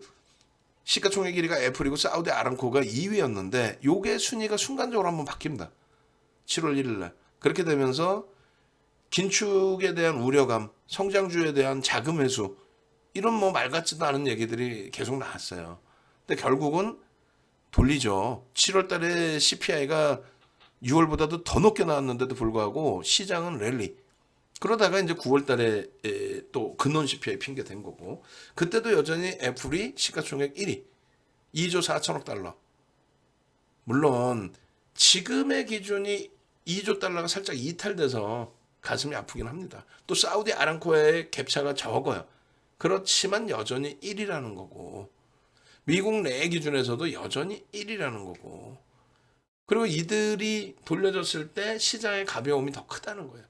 시가총액 1위가 애플이고 사우디 아람코가 2위였는데 요게 순위가 순간적으로 한번 바뀝니다. 7월 1일 날. 그렇게 되면서 긴축에 대한 우려감, 성장주에 대한 자금 회수 이런 뭐 말 같지도 않은 얘기들이 계속 나왔어요. 근데 결국은 돌리죠. 7월 달에 CPI가 6월보다도 더 높게 나왔는데도 불구하고 시장은 랠리. 그러다가 이제 9월 달에 또 근원 CPI 핑계 댄 거고. 그때도 여전히 애플이 시가총액 1위. 2조 4천억 달러. 물론 지금의 기준이 2조 달러가 살짝 이탈돼서 가슴이 아프긴 합니다. 또 사우디 아람코의 갭차가 적어요. 그렇지만 여전히 1위라는 거고. 미국 내 기준에서도 여전히 1위라는 거고. 그리고 이들이 돌려졌을 때 시장의 가벼움이 더 크다는 거예요.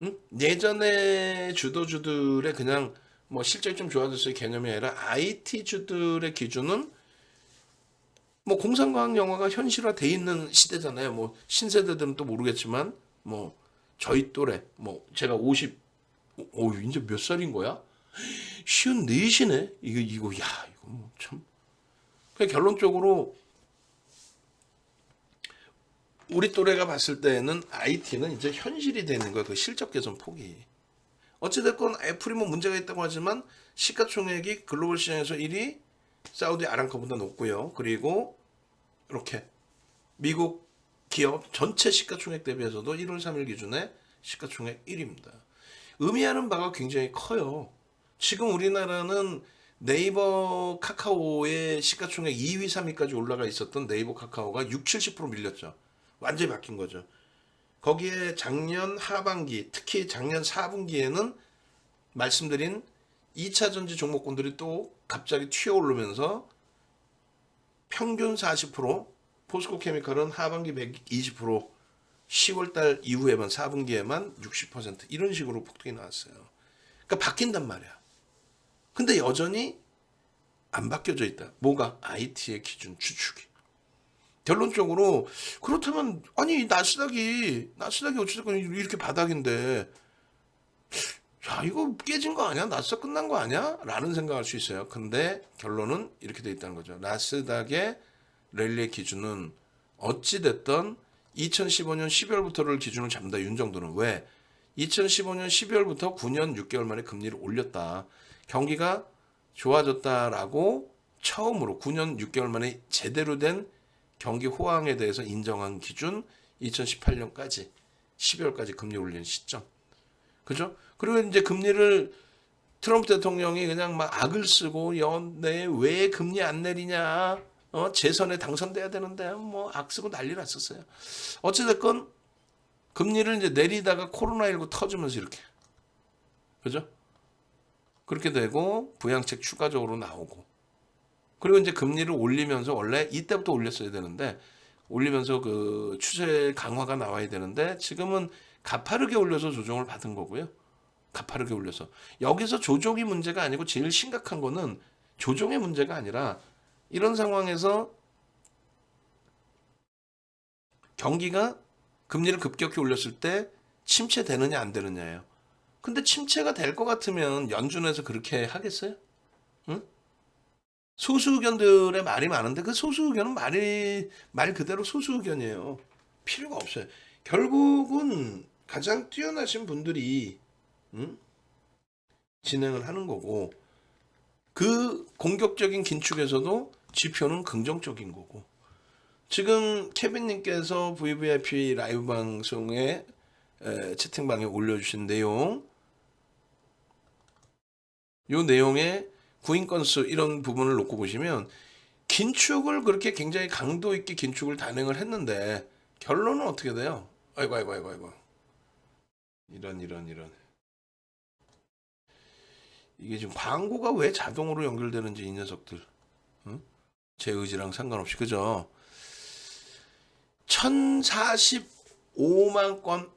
응? 예전에 주도주들의 그냥 뭐 실적이 좀 좋아졌을 개념이 아니라 IT주들의 기준은 뭐 공상과학 영화가 현실화돼 있는 시대잖아요. 뭐 신세대들은 또 모르겠지만 뭐 저희 또래 뭐 제가 50 이제 몇 살인 거야? 54시네. 이거 야 이거 뭐 참. 그냥 결론적으로 우리 또래가 봤을 때는 IT는 이제 현실이 되는 거야. 그 실적 개선 폭이. 어찌됐건 애플이 뭐 문제가 있다고 하지만 시가총액이 글로벌 시장에서 1위 사우디 아람코보다 높고요. 그리고 이렇게 미국 기업 전체 시가총액 대비해서도 1월 3일 기준에 시가총액 1위입니다. 의미하는 바가 굉장히 커요. 지금 우리나라는 네이버 카카오의 시가총액 2위, 3위까지 올라가 있었던 네이버 카카오가 6, 70% 밀렸죠. 완전히 바뀐 거죠. 거기에 작년 하반기, 특히 작년 4분기에는 말씀드린 2차 전지 종목군들이 또 갑자기 튀어오르면서 평균 40%, 포스코 케미칼은 하반기 120%, 10월달 이후에만 4분기에만 60% 이런 식으로 폭등이 나왔어요. 그러니까 바뀐단 말이야. 근데 여전히 안 바뀌어져 있다. 뭐가? IT의 기준 추축이. 결론적으로 그렇다면 아니 나스닥이 어찌됐건 이렇게 바닥인데 야 이거 깨진 거 아니야? 나스닥 끝난 거 아니야? 라는 생각할 수 있어요. 근데 결론은 이렇게 돼 있다는 거죠. 나스닥의 랠리의 기준은 어찌됐든 2015년 12월부터를 기준으로 잡는다. 윤 정도는 왜? 2015년 12월부터 9년 6개월 만에 금리를 올렸다. 경기가 좋아졌다라고 처음으로 9년 6개월 만에 제대로 된 경기 호황에 대해서 인정한 기준 2018년까지 12월까지 금리 올리는 시점. 그죠? 그리고 이제 금리를 트럼프 대통령이 그냥 막 악을 쓰고 연내 왜 금리 안 내리냐? 재선에 당선돼야 되는데 뭐 악 쓰고 난리 났었어요. 어찌됐건 금리를 이제 내리다가 코로나19 터지면서 이렇게. 그죠? 그렇게 되고 부양책 추가적으로 나오고. 그리고 이제 금리를 올리면서 원래 이때부터 올렸어야 되는데 올리면서 그 추세 강화가 나와야 되는데 지금은 가파르게 올려서 조정을 받은 거고요. 가파르게 올려서. 여기서 조정이 문제가 아니고 제일 심각한 거는 조정의 문제가 아니라 이런 상황에서 경기가 금리를 급격히 올렸을 때 침체되느냐 안 되느냐예요. 근데 침체가 될 것 같으면 연준에서 그렇게 하겠어요? 응? 소수 의견들의 말이 많은데 그 소수 의견은 말 그대로 소수 의견이에요. 필요가 없어요. 결국은 가장 뛰어나신 분들이 진행을 하는 거고 그 공격적인 긴축에서도 지표는 긍정적인 거고 지금 케빈님께서 VVIP 라이브 방송에 채팅방에 올려주신 내용, 요 내용의 구인 건수 이런 부분을 놓고 보시면 긴축을 그렇게 굉장히 강도 있게 긴축을 단행을 했는데 결론은 어떻게 돼요? 아이고 아이고 아이고 아이고 이런 이게 지금 광고가 왜 자동으로 연결되는지 이 녀석들, 응? 제 의지랑 상관없이, 그죠? 1045만 건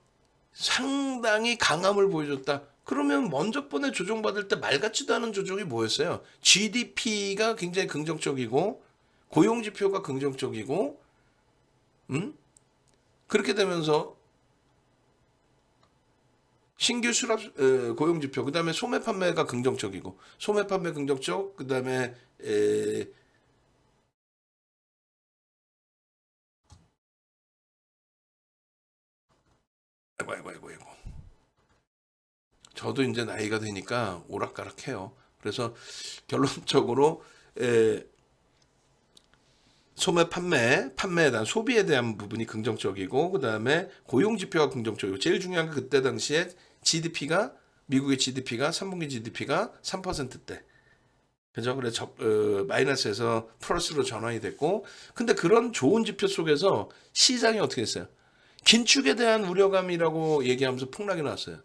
상당히 강함을 보여줬다. 그러면 먼저 번에 조정받을 때 말 같지도 않은 조정이 뭐였어요? GDP가 굉장히 긍정적이고 고용지표가 긍정적이고, 그렇게 되면서 신규 수납 고용지표, 그 다음에 소매 판매가 긍정적이고, 소매 판매 긍정적, 그 다음에 아이고 저도 이제 나이가 되니까 오락가락해요. 그래서 결론적으로 소매 판매에 대한 소비에 대한 부분이 긍정적이고, 그 다음에 고용 지표가 긍정적이고, 제일 중요한 게 그때 당시에 GDP가, 미국의 GDP가 3분기 GDP가 3%대, 그죠? 그래서 마이너스에서 플러스로 전환이 됐고, 근데 그런 좋은 지표 속에서 시장이 어떻게 했어요? 긴축에 대한 우려감이라고 얘기하면서 폭락이 나왔어요.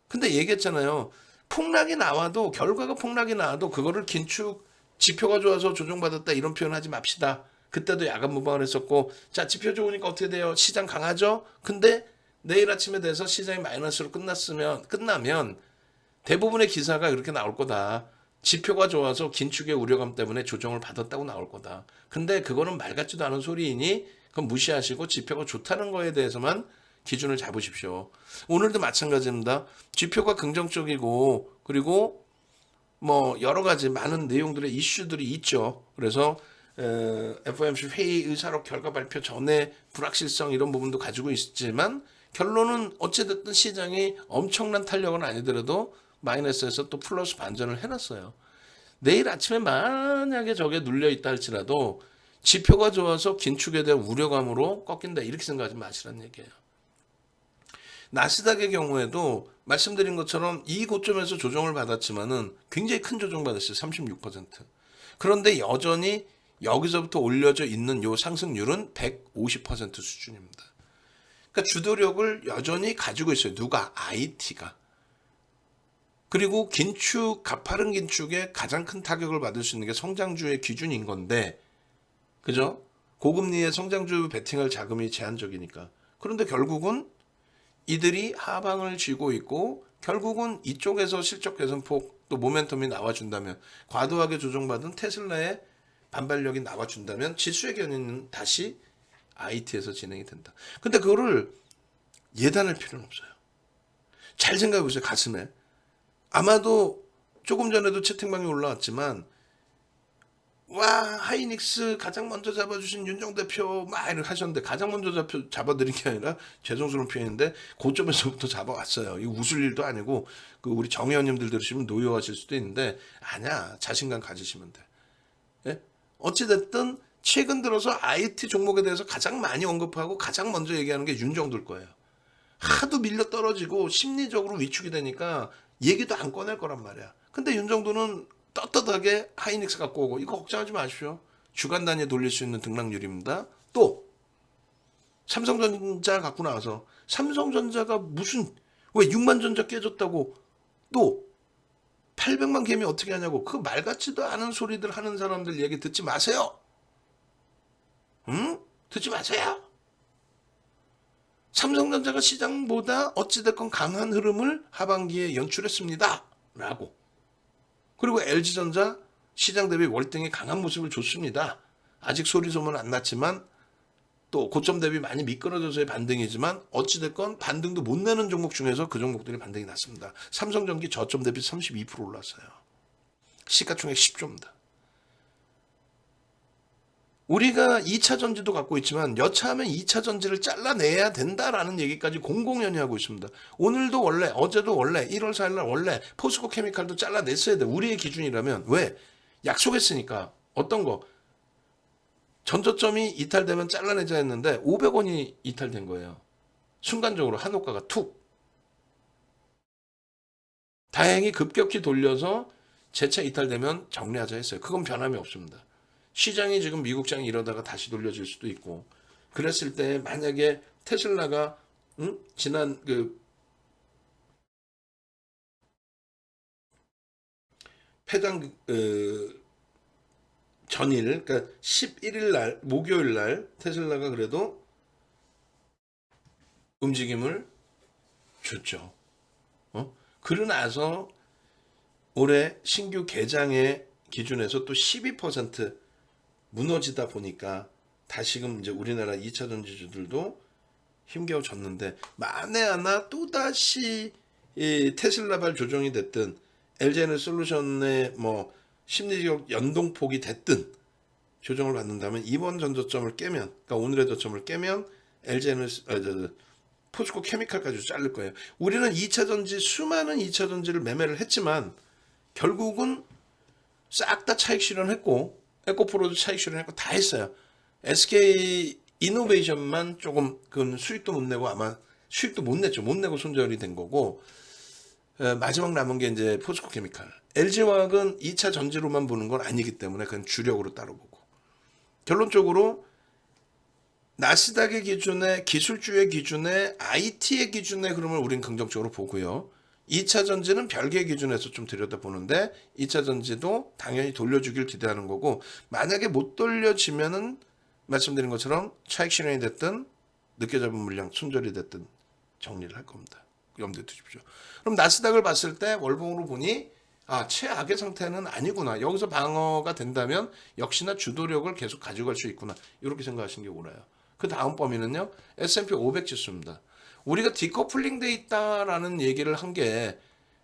근데 얘기했잖아요. 폭락이 나와도, 결과가 폭락이 나와도 그거를 긴축 지표가 좋아서 조정받았다 이런 표현하지 맙시다. 그때도 야간 무방을 했었고, 자, 지표 좋으니까 어떻게 돼요? 시장 강하죠? 근데 내일 아침에 돼서 시장이 마이너스로 끝나면 대부분의 기사가 이렇게 나올 거다. 지표가 좋아서 긴축의 우려감 때문에 조정을 받았다고 나올 거다. 근데 그거는 말 같지도 않은 소리이니 그건 무시하시고 지표가 좋다는 거에 대해서만 기준을 잡으십시오. 오늘도 마찬가지입니다. 지표가 긍정적이고, 그리고 뭐 여러 가지 많은 내용들의 이슈들이 있죠. 그래서 FOMC 회의 의사록 결과 발표 전에 불확실성 이런 부분도 가지고 있지만, 결론은 어찌됐든 시장이 엄청난 탄력은 아니더라도 마이너스에서 또 플러스 반전을 해놨어요. 내일 아침에 만약에 저게 눌려있다 할지라도 지표가 좋아서 긴축에 대한 우려감으로 꺾인다 이렇게 생각하지 마시라는 얘기예요. 나스닥의 경우에도 말씀드린 것처럼 이 고점에서 조정을 받았지만은 굉장히 큰 조정 받았어요. 36%. 그런데 여전히 여기서부터 올려져 있는 요 상승률은 150% 수준입니다. 그러니까 주도력을 여전히 가지고 있어요. 누가? IT가. 그리고 긴축, 가파른 긴축에 가장 큰 타격을 받을 수 있는 게 성장주의 기준인 건데, 그죠? 고금리의 성장주 베팅할 자금이 제한적이니까. 그런데 결국은 이들이 하방을 쥐고 있고, 결국은 이쪽에서 실적 개선폭 또 모멘텀이 나와준다면, 과도하게 조정받은 테슬라의 반발력이 나와준다면 지수의 견인은 다시 IT에서 진행이 된다. 근데 그거를 예단할 필요는 없어요. 잘 생각해 보세요. 가슴에. 아마도 조금 전에도 채팅방에 올라왔지만, 와, 하이닉스 가장 먼저 잡아주신 윤정 대표 막 이렇게 하셨는데, 가장 먼저 잡아드린 게 아니라 죄송스러운 표현인데 고점에서부터 잡아왔어요. 이거 웃을 일도 아니고, 그 우리 정 의원님들 들으시면 노여하실 수도 있는데, 아니야, 자신감 가지시면 돼. 예? 어찌됐든 최근 들어서 IT 종목에 대해서 가장 많이 언급하고 가장 먼저 얘기하는 게 윤정도일 거예요. 하도 밀려 떨어지고 심리적으로 위축이 되니까 얘기도 안 꺼낼 거란 말이야. 근데 윤정도는 떳떳하게 하이닉스 갖고 오고, 이거 걱정하지 마십시오. 주간 단위에 돌릴 수 있는 등락률입니다. 또 삼성전자 갖고 나와서, 삼성전자가 무슨 왜 6만 전자 깨졌다고 또 800만 개미 어떻게 하냐고, 그 말 같지도 않은 소리들 하는 사람들 얘기 듣지 마세요. 응? 듣지 마세요. 삼성전자가 시장보다 어찌됐건 강한 흐름을 하반기에 연출했습니다. 라고. 그리고 LG전자 시장 대비 월등히 강한 모습을 줬습니다. 아직 소리 소문 안 났지만, 또 고점 대비 많이 미끄러져서의 반등이지만, 어찌됐건 반등도 못 내는 종목 중에서 그 종목들이 반등이 났습니다. 삼성전기 저점 대비 32% 올랐어요. 시가총액 10조입니다. 우리가 2차 전지도 갖고 있지만 여차하면 2차 전지를 잘라내야 된다라는 얘기까지 공공연히하고 있습니다. 오늘도 원래, 어제도 원래, 1월 4일날 원래 포스코 케미칼도 잘라냈어야 돼. 우리의 기준이라면. 왜? 약속했으니까. 어떤 거? 전저점이 이탈되면 잘라내자 했는데 500원이 이탈된 거예요. 순간적으로 한호가가 툭. 다행히 급격히 돌려서 재차 이탈되면 정리하자 했어요. 그건 변함이 없습니다. 시장이 지금 미국장이 이러다가 다시 돌려질 수도 있고, 그랬을 때 만약에 테슬라가 지난 그 폐장 전일, 그러니까 11일 날 목요일 날 테슬라가 그래도 움직임을 줬죠. 그러고 나서 올해 신규 개장의 기준에서 또 12% 무너지다 보니까 다시금 이제 우리나라 2차 전지주들도 힘겨워졌는데, 만에 하나 또다시 이 테슬라발 조정이 됐든 LG에너솔루션의 뭐 심리적 연동폭이 됐든 조정을 받는다면, 이번 전저점을 깨면, 그러니까 오늘의 저점을 깨면 LG에너 포스코 케미칼까지 자를 거예요. 우리는 2차 전지, 수많은 2차 전지를 매매를 했지만 결국은 싹 다 차익 실현했고, 에코프로도 차익 실현했고 다 했어요. SK 이노베이션만 조금 그 수익도 못 내고, 아마 수익도 못 냈죠. 못 내고 손절이 된 거고, 마지막 남은 게 이제 포스코 케미칼. LG화학은 2차 전지로만 보는 건 아니기 때문에 그건 주력으로 따로 보고, 결론적으로 나스닥의 기준에, 기술주의 기준에, IT의 기준에 흐름을 우린 긍정적으로 보고요. 2차 전지는 별개의 기준에서 좀 들여다보는데 2차 전지도 당연히 돌려주길 기대하는 거고, 만약에 못 돌려지면은 말씀드린 것처럼 차익 실현이 됐든 늦게 잡은 물량 손절이 됐든 정리를 할 겁니다. 염두에 두십시오. 그럼 나스닥을 봤을 때 월봉으로 보니 최악의 상태는 아니구나. 여기서 방어가 된다면 역시나 주도력을 계속 가져갈 수 있구나. 이렇게 생각하시는 게 옳아요. 그 다음 범위는요, S&P 500 지수입니다. 우리가 디커플링 돼 있다라는 얘기를 한 게,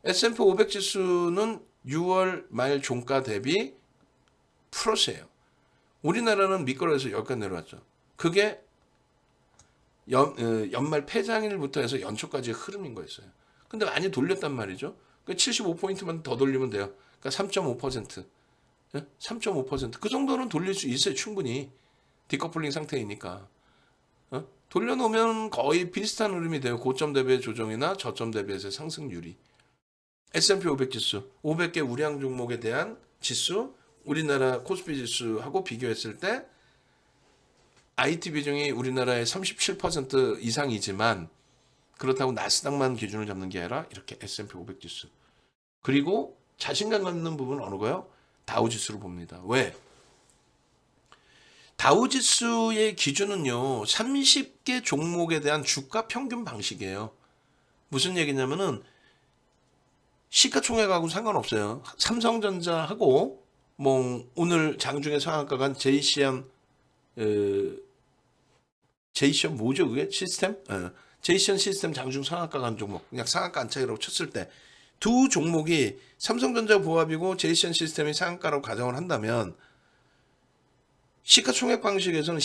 S&P 500 지수는 6월 말 종가 대비 플러스예요. 우리나라는 밑거래에서 여기까지 내려왔죠. 그게 연말 폐장일부터 해서 연초까지의 흐름인 거였어요. 근데 많이 돌렸단 말이죠. 75포인트만 더 돌리면 돼요. 그러니까 3.5%. 3.5%. 그 정도는 돌릴 수 있어요. 충분히. 디커플링 상태이니까. 돌려놓으면 거의 비슷한 흐름이 돼요. 고점 대비의 조정이나 저점 대비해서 상승률이. S&P 500 지수, 500개 우량 종목에 대한 지수, 우리나라 코스피 지수하고 비교했을 때 IT 비중이 우리나라의 37% 이상이지만, 그렇다고 나스닥만 기준을 잡는 게 아니라 이렇게 S&P 500 지수. 그리고 자신감 갖는 부분은 어느 거요? 다우 지수를 봅니다. 왜? 다우지수의 기준은요, 30개 종목에 대한 주가 평균 방식이에요. 무슨 얘기냐면은 시가총액하고 상관없어요. 삼성전자하고 뭐 오늘 장중에 상한가 간 제이시안 뭐죠 그게? 시스템? 제이시안 시스템 장중 상한가 간 종목, 그냥 상한가 안착이라고 쳤을 때 두 종목이 삼성전자 보합이고 제이시안 시스템이 상한가라고 가정을 한다면, 시가총액 방식에서는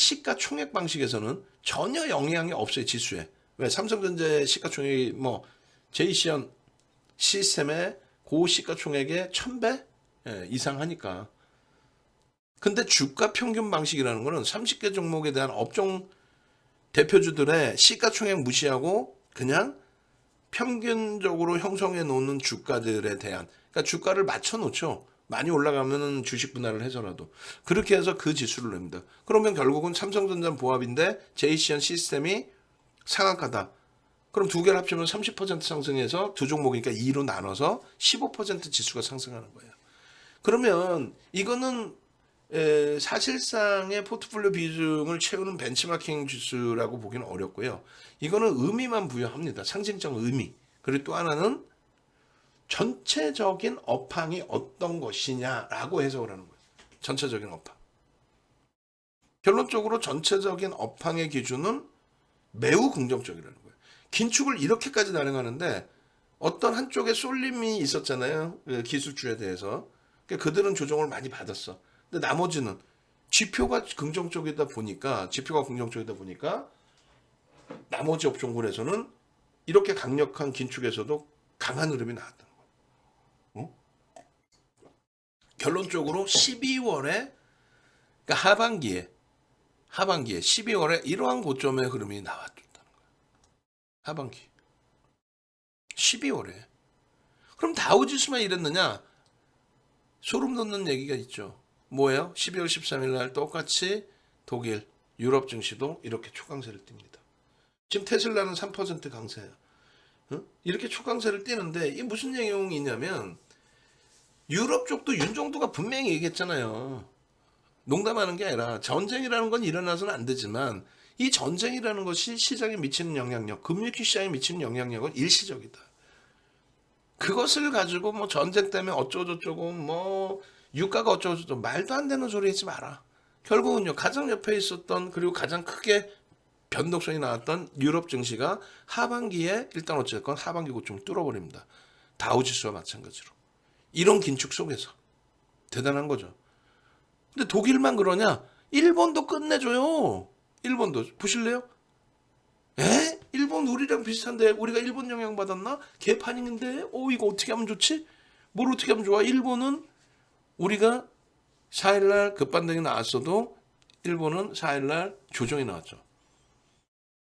전혀 영향이 없어요, 지수에. 왜? 삼성전자의 시가총액이 뭐 제이시언 시스템의 고 시가총액의 1000배 이상 하니까. 근데 주가 평균 방식이라는 거는 30개 종목에 대한 업종 대표주들의 시가총액 무시하고 그냥 평균적으로 형성해 놓는 주가들에 대한, 그러니까 주가를 맞춰 놓죠. 많이 올라가면은 주식 분할을 해서라도 그렇게 해서 그 지수를 냅니다. 그러면 결국은 삼성전자 보합인데 제이시언 시스템이 상한가다. 그럼 두 개를 합치면 30% 상승해서 두 종목이니까 2로 나눠서 15% 지수가 상승하는 거예요. 그러면 이거는 사실상의 포트폴리오 비중을 채우는 벤치마킹 지수라고 보기는 어렵고요. 이거는 의미만 부여합니다. 상징적 의미. 그리고 또 하나는 전체적인 업황이 어떤 것이냐라고 해석을 하는 거예요. 전체적인 업황. 결론적으로 전체적인 업황의 기준은 매우 긍정적이라는 거예요. 긴축을 이렇게까지 단행하는데 어떤 한쪽에 쏠림이 있었잖아요. 기술주에 대해서. 그들은 조정을 많이 받았어. 근데 나머지는 지표가 긍정적이다 보니까 나머지 업종군에서는 이렇게 강력한 긴축에서도 강한 흐름이 나왔다는 거예요. 결론적으로 12월에, 그러니까 하반기에 12월에 이러한 고점의 흐름이 나왔죠. 하반기 12월에. 그럼 다우지수만 이랬느냐? 소름 돋는 얘기가 있죠. 뭐예요? 12월 13일 날 똑같이 독일, 유럽 증시도 이렇게 초강세를 띱니다. 지금 테슬라는 3% 강세예요. 응? 이렇게 초강세를 띄는데 이게 무슨 내용이냐면 유럽 쪽도 윤정도가 분명히 얘기했잖아요. 농담하는 게 아니라 전쟁이라는 건 일어나서는 안 되지만 이 전쟁이라는 것이 시장에 미치는 영향력, 금융 시장에 미치는 영향력은 일시적이다. 그것을 가지고 뭐 전쟁 때문에 어쩌고저쩌고 뭐 유가가 어쩌고저쩌고 말도 안 되는 소리 하지 마라. 결국은요 가장 옆에 있었던 그리고 가장 크게 변동성이 나왔던 유럽 증시가 하반기에 일단 어쨌건 하반기 고점 뚫어버립니다. 다우지수와 마찬가지로. 이런 긴축 속에서 대단한 거죠. 근데 독일만 그러냐? 일본도 끝내줘요. 일본도 보실래요? 에? 일본 우리랑 비슷한데 우리가 일본 영향 받았나? 개판인데? 이거 어떻게 하면 좋지? 뭘 어떻게 하면 좋아? 일본은 우리가 4일날 급반등이 나왔어도 일본은 4일날 조정이 나왔죠.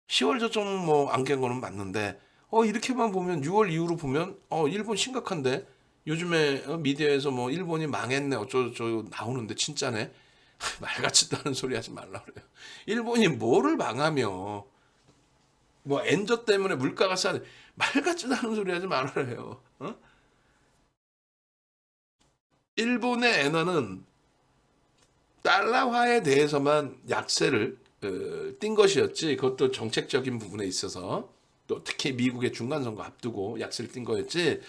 10월 저점 뭐 안 깬 거는 맞는데 이렇게만 보면 6월 이후로 보면 일본 심각한데 요즘에 미디어에서 뭐 일본이 망했네 어쩌고저쩌고 나오는데 진짜네. 말 같지도 않은 소리 하지 말라 그래요. 일본이 뭐를 망하며 뭐 엔저 때문에 물가가 싸네. 말 같지도 않은 소리 하지 말아요. 일본의 엔화는 달러화에 대해서만 약세를 띈 것이었지. 그것도 정책적인 부분에 있어서 또 특히 미국의 중간선거 앞두고 약세를 띈 거였지.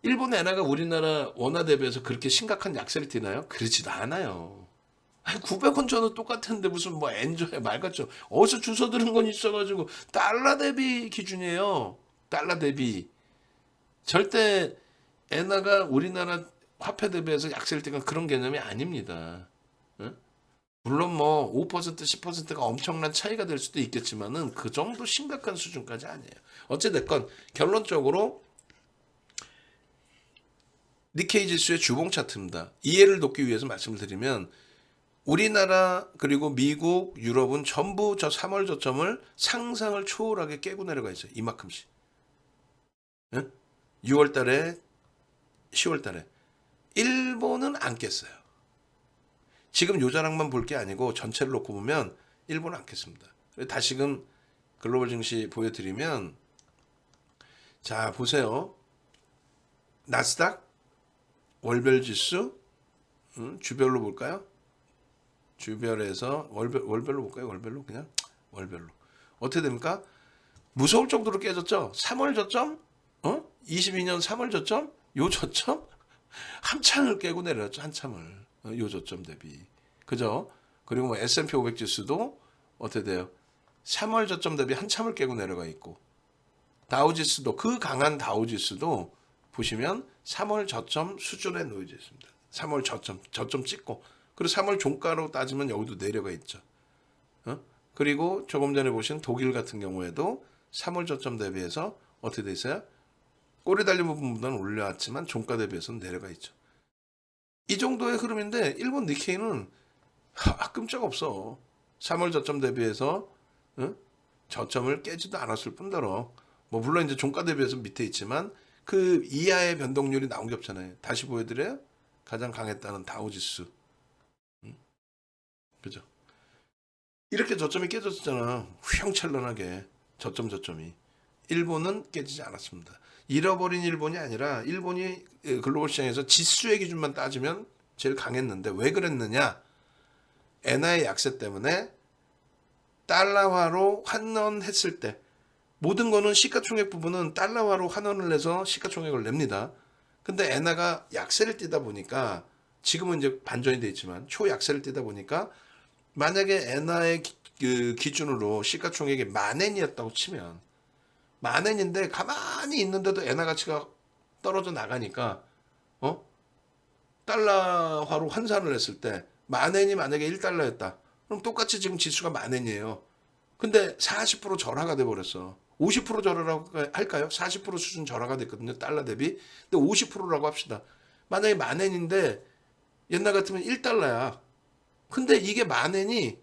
일본 엔화가 우리나라 원화 대비해서 그렇게 심각한 약세를 띠나요? 그렇지도 않아요. 900원 저는 똑같은데 무슨 뭐 엔저에 말 같죠. 어디서 주워 들은 건 있어가지고 달러 대비 기준이에요. 달러 대비. 절대 엔화가 우리나라 화폐 대비해서 약세를 띠는 그런 개념이 아닙니다. 응? 물론 뭐 5% 10%가 엄청난 차이가 될 수도 있겠지만은 그 정도 심각한 수준까지 아니에요. 어찌됐건 결론적으로 니케이 지수의 주봉 차트입니다. 이해를 돕기 위해서 말씀을 드리면 우리나라 그리고 미국, 유럽은 전부 저 3월 저점을 상상을 초월하게 깨고 내려가 있어요. 이만큼씩. 응? 6월 달에 10월 달에. 일본은 안 깼어요. 지금 요 자락만 볼 게 아니고 전체를 놓고 보면 일본은 안 깼습니다. 다시금 글로벌 증시 보여드리면 자 보세요. 나스닥 월별 지수 주별로 볼까요? 주별에서 월별로 볼까요? 월별로 그냥 월별로 어떻게 됩니까? 무서울 정도로 깨졌죠. 3월 저점, 22년 3월 저점, 요 저점 한참을 깨고 내려왔죠. 한참을 요 저점 대비 그죠? 그리고 뭐 S&P 500 지수도 어떻게 돼요? 3월 저점 대비 한참을 깨고 내려가 있고 다우 지수도 그 강한 다우 지수도 보시면 3월 저점 수준에 놓여져 있습니다. 3월 저점 찍고 그리고 3월 종가로 따지면 여기도 내려가 있죠. 그리고 조금 전에 보신 독일 같은 경우에도 3월 저점 대비해서 어떻게 돼 있어요? 꼬리 달린 부분보다는 올라왔지만 종가 대비해서는 내려가 있죠. 이 정도의 흐름인데 일본 니케이는 끔짝없어. 3월 저점 대비해서 저점을 깨지도 않았을 뿐더러 뭐 물론 이제 종가 대비해서 밑에 있지만 그 이하의 변동률이 나온 게 없잖아요. 다시 보여드려요? 가장 강했다는 다우지수. 그죠? 이렇게 저점이 깨졌잖아. 휘황찬란하게 저점이. 일본은 깨지지 않았습니다. 잃어버린 일본이 아니라 일본이 글로벌 시장에서 지수의 기준만 따지면 제일 강했는데 왜 그랬느냐? 엔화의 약세 때문에 달러화로 환원했을 때 모든 거는 시가총액 부분은 달러화로 환원을 해서 시가총액을 냅니다. 근데 엔화가 약세를 띠다 보니까 지금은 이제 반전이 돼 있지만 초약세를 띠다 보니까 만약에 엔화의 기준으로 시가총액이 10,000엔이었다고 치면 10,000엔인데 가만히 있는데도 엔화 가치가 떨어져 나가니까 달러화로 환산을 했을 때 10,000엔이 만약에 1달러였다. 그럼 똑같이 지금 지수가 10,000엔이에요. 근데 40% 절하가 돼 버렸어. 50% 절하라고 할까요? 40% 수준 절하가 됐거든요. 달러 대비. 근데 50%라고 합시다. 만약에 10,000엔인데 옛날 같으면 1달러야. 근데 이게 10,000엔이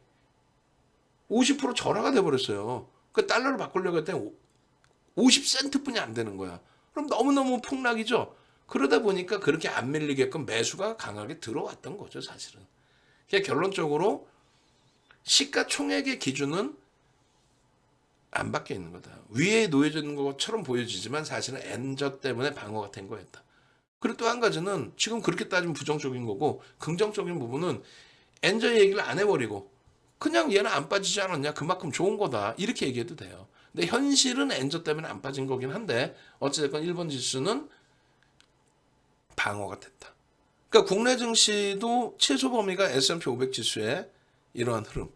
50% 절하가 돼 버렸어요. 그 달러로 바꾸려고 했더니 50센트뿐이 안 되는 거야. 그럼 너무너무 폭락이죠. 그러다 보니까 그렇게 안 밀리게끔 매수가 강하게 들어왔던 거죠, 사실은. 그러니까 결론적으로 시가총액의 기준은 안 바뀌어 있는 거다. 위에 놓여져 있는 것처럼 보여지지만 사실은 엔저 때문에 방어가 된 거였다. 그리고 또 한 가지는 지금 그렇게 따지면 부정적인 거고, 긍정적인 부분은 엔저 얘기를 안 해버리고 그냥 얘는 안 빠지지 않았냐, 그만큼 좋은 거다, 이렇게 얘기해도 돼요. 근데 현실은 엔저 때문에 안 빠진 거긴 한데 어찌됐건 일본 지수는 방어가 됐다. 그러니까 국내 증시도 최소 범위가 S&P 500 지수의 이러한 흐름,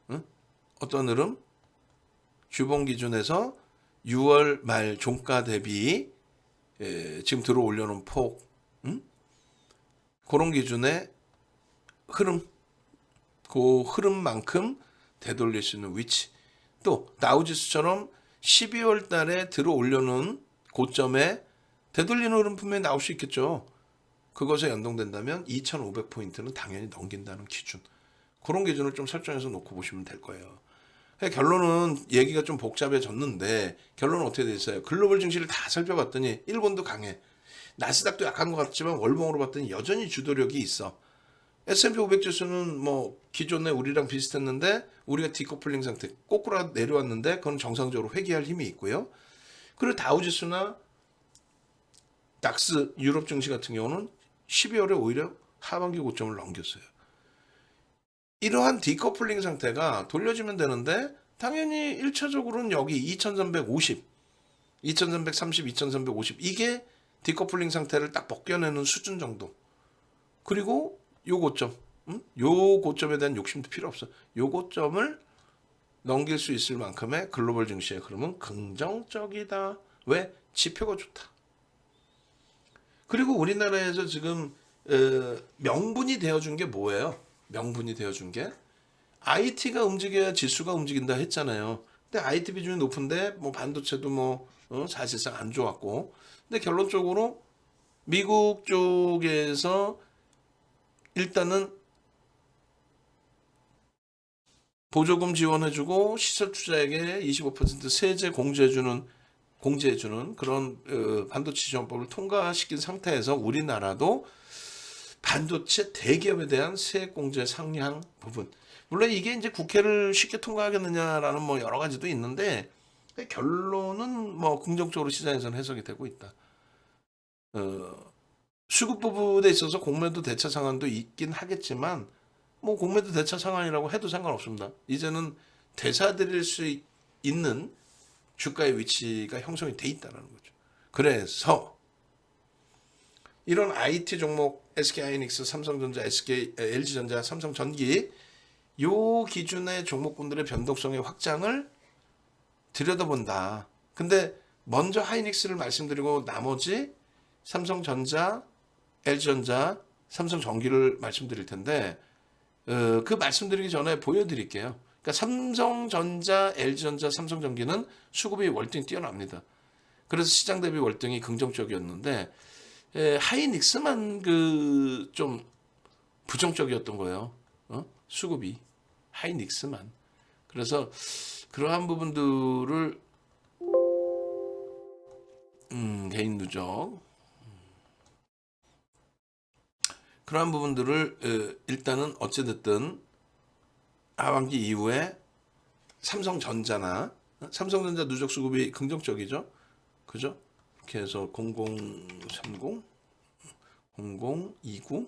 응? 어떤 흐름? 주봉 기준에서 6월 말 종가 대비 지금 들어 올려놓은 폭, 그런 기준의 흐름, 그 흐름만큼 되돌릴 수 있는 위치. 또 다우지수처럼 12월 달에 들어 올려놓은 고점에 되돌리는 흐름 분명히 나올 수 있겠죠. 그것에 연동된다면 2,500포인트는 당연히 넘긴다는 기준. 그런 기준을 좀 설정해서 놓고 보시면 될 거예요. 결론은 얘기가 좀 복잡해졌는데 결론은 어떻게 돼 있어요? 글로벌 증시를 다 살펴봤더니 일본도 강해. 나스닥도 약한 것 같지만 월봉으로 봤더니 여전히 주도력이 있어. S&P 500 지수는 뭐 기존에 우리랑 비슷했는데 우리가 디커플링 상태 꼬꾸라 내려왔는데 그건 정상적으로 회귀할 힘이 있고요. 그리고 다우지수나 닥스 유럽 증시 같은 경우는 12월에 오히려 하반기 고점을 넘겼어요. 이러한 디커플링 상태가 돌려지면 되는데 당연히 1차적으로는 여기 2350, 2330, 2350 이게 디커플링 상태를 딱 벗겨내는 수준 정도. 그리고 요 고점, 요 고점에 대한 욕심도 필요 없어. 요 고점을 넘길 수 있을 만큼의 글로벌 증시의 흐름은 긍정적이다. 왜? 지표가 좋다. 그리고 우리나라에서 지금 명분이 되어준 게 뭐예요? 명분이 되어준 게 IT가 움직여야 지수가 움직인다 했잖아요. 근데 IT 비중이 높은데 뭐 반도체도 뭐 사실상 안 좋았고, 근데 결론적으로 미국 쪽에서 일단은 보조금 지원해주고 시설 투자액에 25% 세제 공제해주는 그런 반도체 지원법을 통과시킨 상태에서 우리나라도 반도체 대기업에 대한 세액 공제 상향 부분, 물론 이게 이제 국회를 쉽게 통과하겠느냐라는 뭐 여러 가지도 있는데 결론은 뭐 긍정적으로 시장에서는 해석이 되고 있다. 수급 부분에 있어서 공매도 대차 상한도 있긴 하겠지만 뭐 공매도 대차 상한이라고 해도 상관없습니다. 이제는 되사들일 수 있는 주가의 위치가 형성이 돼 있다는 거죠. 그래서 이런 IT 종목 SK하이닉스, 삼성전자, LG전자, 삼성전기 요 기준의 종목군들의 변동성의 확장을 들여다본다. 근데 먼저 하이닉스를 말씀드리고 나머지 삼성전자, LG전자, 삼성전기를 말씀드릴 텐데 그 말씀드리기 전에 보여드릴게요. 그러니까 삼성전자, LG전자, 삼성전기는 수급이 월등히 뛰어납니다. 그래서 시장 대비 월등히 긍정적이었는데 하이닉스만 그 좀 부정적이었던 거예요. 수급이 하이닉스만. 그래서 그러한 부분들을 개인 누적 그러한 부분들을 일단은 어찌됐든 하반기 이후에 삼성전자나 삼성전자 누적 수급이 긍정적이죠. 그죠? 이렇게 해서 0030, 0029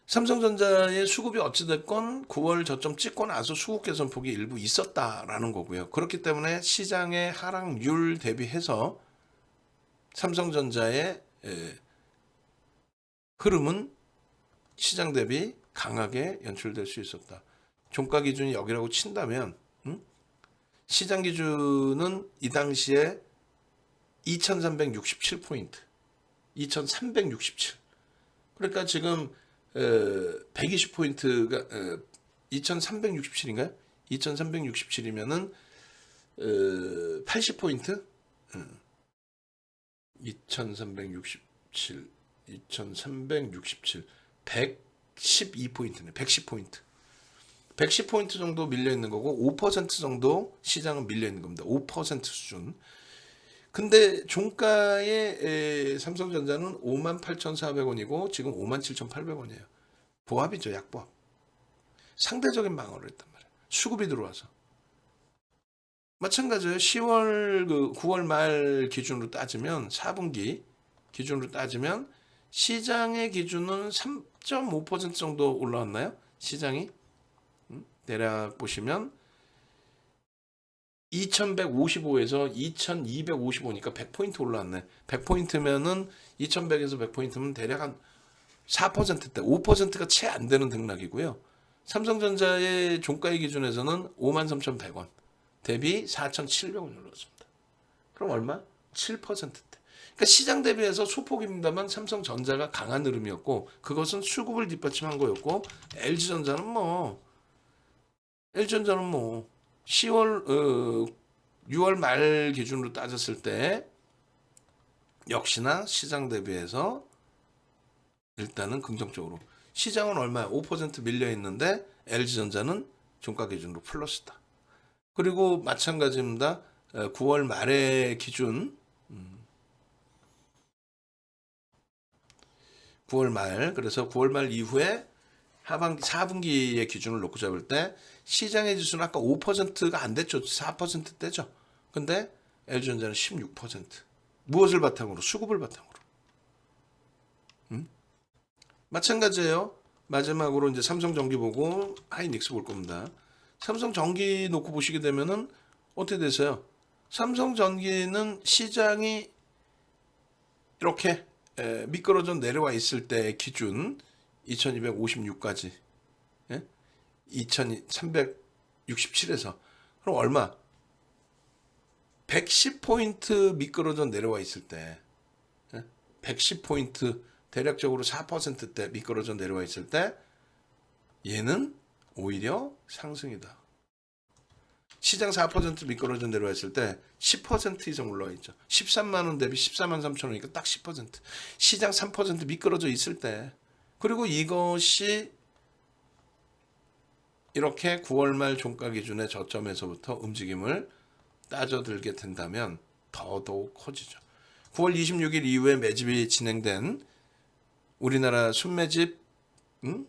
삼성전자의 수급이 어찌됐건 9월 저점 찍고 나서 수급 개선 폭이 일부 있었다라는 거고요. 그렇기 때문에 시장의 하락률 대비해서 삼성전자의 흐름은 시장 대비 강하게 연출될 수 있었다. 종가 기준이 여기라고 친다면 시장 기준은 이 당시에 2367포인트, 2367. 그러니까 지금 120포인트가 2367인가요? 2367이면은 80포인트? 2367, 112포인트네. 110포인트. 110포인트 정도 밀려 있는 거고 5% 정도 시장은 밀려 있는 겁니다. 5% 수준. 근데 종가의 삼성전자는 58,400원이고 지금 57,800원이에요. 보합이죠, 약보합. 상대적인 방어를 했단 말이에요. 수급이 들어와서. 마찬가지예요. 9월 말 기준으로 따지면 4분기 기준으로 따지면 시장의 기준은 3.5% 정도 올라왔나요? 시장이 대략 보시면 2155에서 2255니까 100포인트 올라왔네. 100포인트면은 2100에서 100포인트면 대략 한 4%대, 5%가 채 안 되는 등락이고요. 삼성전자의 종가의 기준에서는 53,100원 대비 4,700원 올랐습니다. 그럼 얼마? 7%대. 그러니까 시장 대비해서 소폭입니다만 삼성전자가 강한 흐름이었고 그것은 수급을 뒷받침한 거였고 LG전자는 뭐 6월 말 기준으로 따졌을 때 역시나 시장 대비해서 일단은 긍정적으로 시장은 얼마야? 5% 밀려 있는데 LG전자는 종가 기준으로 플러스다. 그리고 마찬가지입니다. 9월 말의 기준 9월 말 그래서 9월 말 이후에 하반기 4분기의 기준을 놓고 잡을 때 시장의 지수는 아까 5%가 안 됐죠. 4%대죠. 근데 LG전자는 16%. 무엇을 바탕으로? 수급을 바탕으로. 마찬가지예요. 마지막으로 이제 삼성전기 보고 하이닉스 볼 겁니다. 삼성전기 놓고 보시게 되면은 어떻게 되세요? 삼성전기는 시장이 이렇게 미끄러져 내려와 있을 때 기준 2256까지 2367에서 그럼 얼마? 110포인트 미끄러져 내려와 있을 때 110포인트 대략적으로 4%대 미끄러져 내려와 있을 때 얘는 오히려 상승이다. 시장 4% 미끄러져 내려와 있을 때 10% 이상 올라와 있죠. 13만 원 대비 14만 3천 원이니까 딱 10%. 시장 3% 미끄러져 있을 때 그리고 이것이 이렇게 9월 말 종가 기준의 저점에서부터 움직임을 따져들게 된다면 더더욱 커지죠. 9월 26일 이후에 매집이 진행된 우리나라 순매집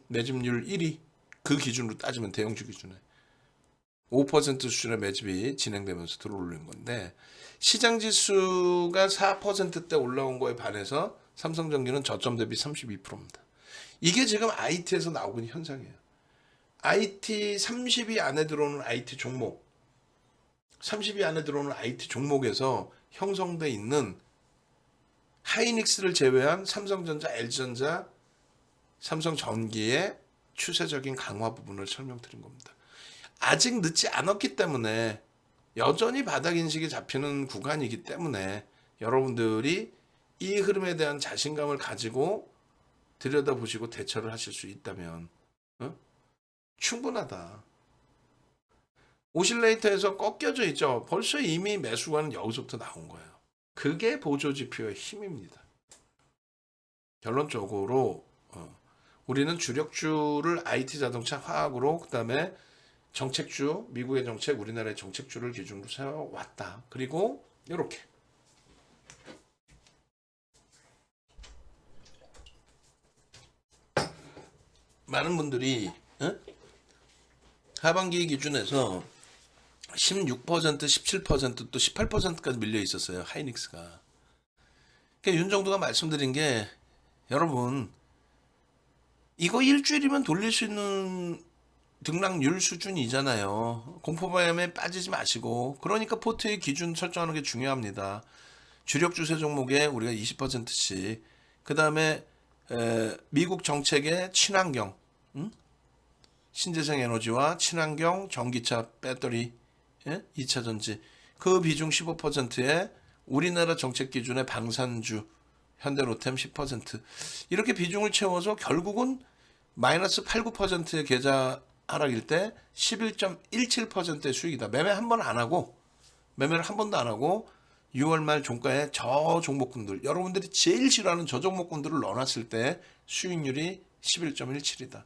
매집률 1위 그 기준으로 따지면 대형주 기준에 5% 수준의 매집이 진행되면서 들어오는 건데 시장 지수가 4%대 올라온 거에 반해서 삼성전기는 저점 대비 32%입니다. 이게 지금 IT에서 나오고 있는 현상이에요. IT 30위 안에 들어오는 IT 종목 30위 안에 들어오는 IT 종목에서 형성돼 있는 하이닉스를 제외한 삼성전자, LG전자, 삼성전기의 추세적인 강화 부분을 설명드린 겁니다. 아직 늦지 않았기 때문에 여전히 바닥 인식이 잡히는 구간이기 때문에 여러분들이 이 흐름에 대한 자신감을 가지고 들여다보시고 대처를 하실 수 있다면 충분하다. 오실레이터에서 꺾여져 있죠. 벌써 이미 매수가는 여기서부터 나온 거예요. 그게 보조지표의 힘입니다. 결론적으로 우리는 주력주를 IT 자동차 화학으로 그다음에 정책주 미국의 정책 우리나라의 정책주를 기준으로 세워왔다. 그리고 이렇게 많은 분들이 하반기 기준에서 16%, 17%, 또 18%까지 밀려 있었어요. 하이닉스가. 그러니까 윤정도가 말씀드린 게 여러분 이거 일주일이면 돌릴 수 있는 등락률 수준이잖아요. 공포감에 빠지지 마시고 그러니까 포트의 기준 설정하는 게 중요합니다. 주력 주세 종목에 우리가 20%씩 그 다음에 미국 정책의 친환경 신재생 에너지와 친환경 전기차 배터리 2차 전지 그 비중 15%에 우리나라 정책 기준의 방산주 현대로템 10% 이렇게 비중을 채워서 결국은 마이너스 8, 9%의 계좌 하락일 때 11.17%의 수익이다. 매매를 한 번도 안 하고 6월 말 종가에 저 종목군들 여러분들이 제일 싫어하는 저 종목군들을 넣어놨을 때 수익률이 11.17이다.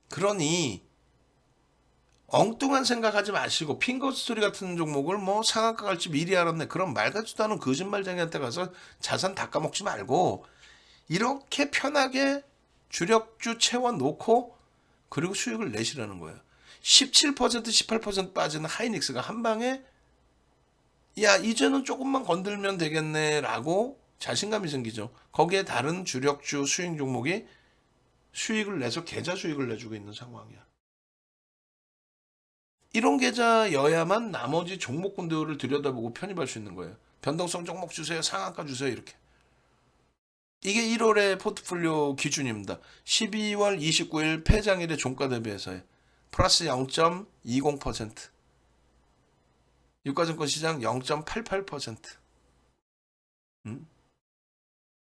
그러니 엉뚱한 생각하지 마시고 핑거스토리 같은 종목을 뭐 상한가 갈지 미리 알았네 그런 말 같지도 않은 거짓말쟁이한테 가서 자산 다 까먹지 말고 이렇게 편하게 주력주 채워 놓고 그리고 수익을 내시라는 거예요. 17% 18% 빠지는 하이닉스가 한 방에 야 이제는 조금만 건들면 되겠네라고 자신감이 생기죠. 거기에 다른 주력주 수익 종목이 수익을 내서 계좌 수익을 내주고 있는 상황이야. 이런 계좌여야만 나머지 종목군들을 들여다보고 편입할 수 있는 거예요. 변동성 종목 주세요. 상한가 주세요. 이렇게. 이게 1월의 포트폴리오 기준입니다. 12월 29일 폐장일의 종가 대비해서요. 플러스 0.20%. 유가증권 시장 0.88%.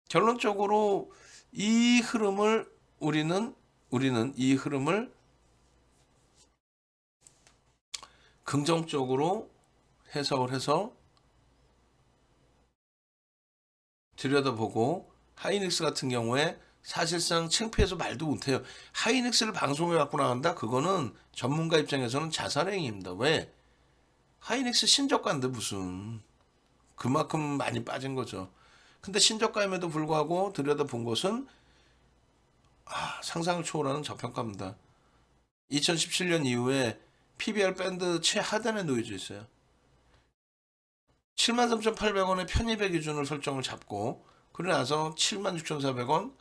결론적으로 이 흐름을 우리는 이 흐름을 긍정적으로 해석을 해서 들여다보고 하이닉스 같은 경우에 사실상 창피해서 말도 못해요. 하이닉스를 방송에 갖고 나간다? 그거는 전문가 입장에서는 자살행위입니다. 왜? 하이닉스 신저가인데 무슨 그만큼 많이 빠진 거죠. 근데 신저가임에도 불구하고 들여다본 것은 상상을 초월하는 저평가입니다. 2017년 이후에 PBR 밴드 최하단에 놓여져 있어요. 73,800원의 편입의 기준을 설정을 잡고 그러고 나서 76,400원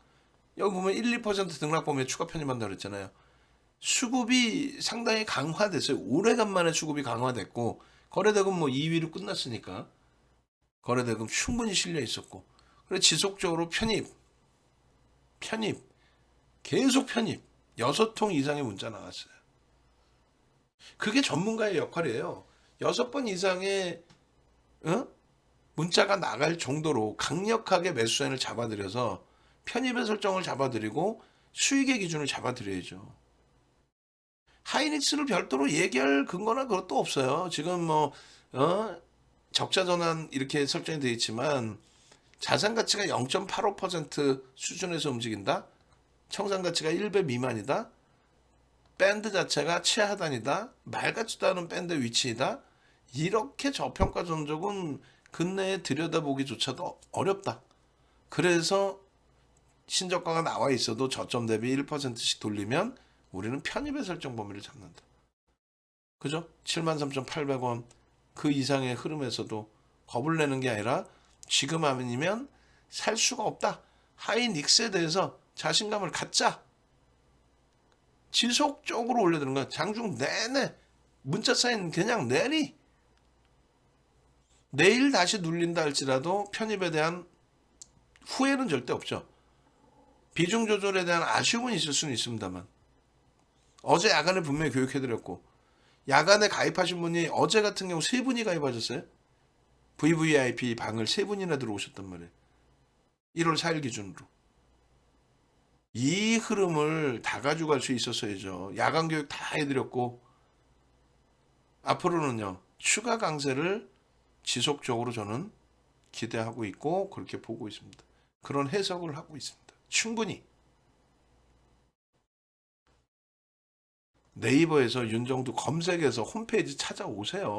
여기 보면 1, 2% 등락 보면 추가 편입한다고 그랬잖아요. 수급이 상당히 강화됐어요. 오래간만에 수급이 강화됐고 거래대금 뭐 2위로 끝났으니까 거래대금 충분히 실려 있었고 그래 지속적으로 편입 계속 편입 6통 이상의 문자 나왔어요. 그게 전문가의 역할이에요. 6번 이상의 문자가 나갈 정도로 강력하게 매수선을 잡아들여서 편입의 설정을 잡아드리고 수익의 기준을 잡아드려야죠. 하이닉스를 별도로 얘기할 근거나 그것도 없어요. 지금 뭐 적자 전환 이렇게 설정이 되어 있지만 자산 가치가 0.85% 수준에서 움직인다. 청산 가치가 1배 미만이다. 밴드 자체가 최하단이다. 말 같지도 않은 밴드 위치이다. 이렇게 저평가 전적은 근내에 들여다보기조차도 어렵다. 그래서 신저가가 나와 있어도 저점 대비 1%씩 돌리면 우리는 편입의 설정 범위를 잡는다. 그죠? 73,800원 그 이상의 흐름에서도 겁을 내는 게 아니라 지금 아니면 살 수가 없다. 하이닉스에 대해서 자신감을 갖자. 지속적으로 올려드는 거야. 장중 내내 문자 사인 그냥 내리. 내일 다시 눌린다 할지라도 편입에 대한 후회는 절대 없죠. 비중 조절에 대한 아쉬움은 있을 수는 있습니다만 어제 야간에 분명히 교육해드렸고 야간에 가입하신 분이 어제 같은 경우 3분이 가입하셨어요. VVIP 방을 3분이나 들어오셨단 말이에요. 1월 4일 기준으로. 이 흐름을 다 가져갈 수 있었어야죠. 야간 교육 다 해드렸고 앞으로는요. 추가 강세를 지속적으로 저는 기대하고 있고 그렇게 보고 있습니다. 그런 해석을 하고 있습니다. 충분히. 네이버에서 윤정두 검색해서 홈페이지 찾아오세요.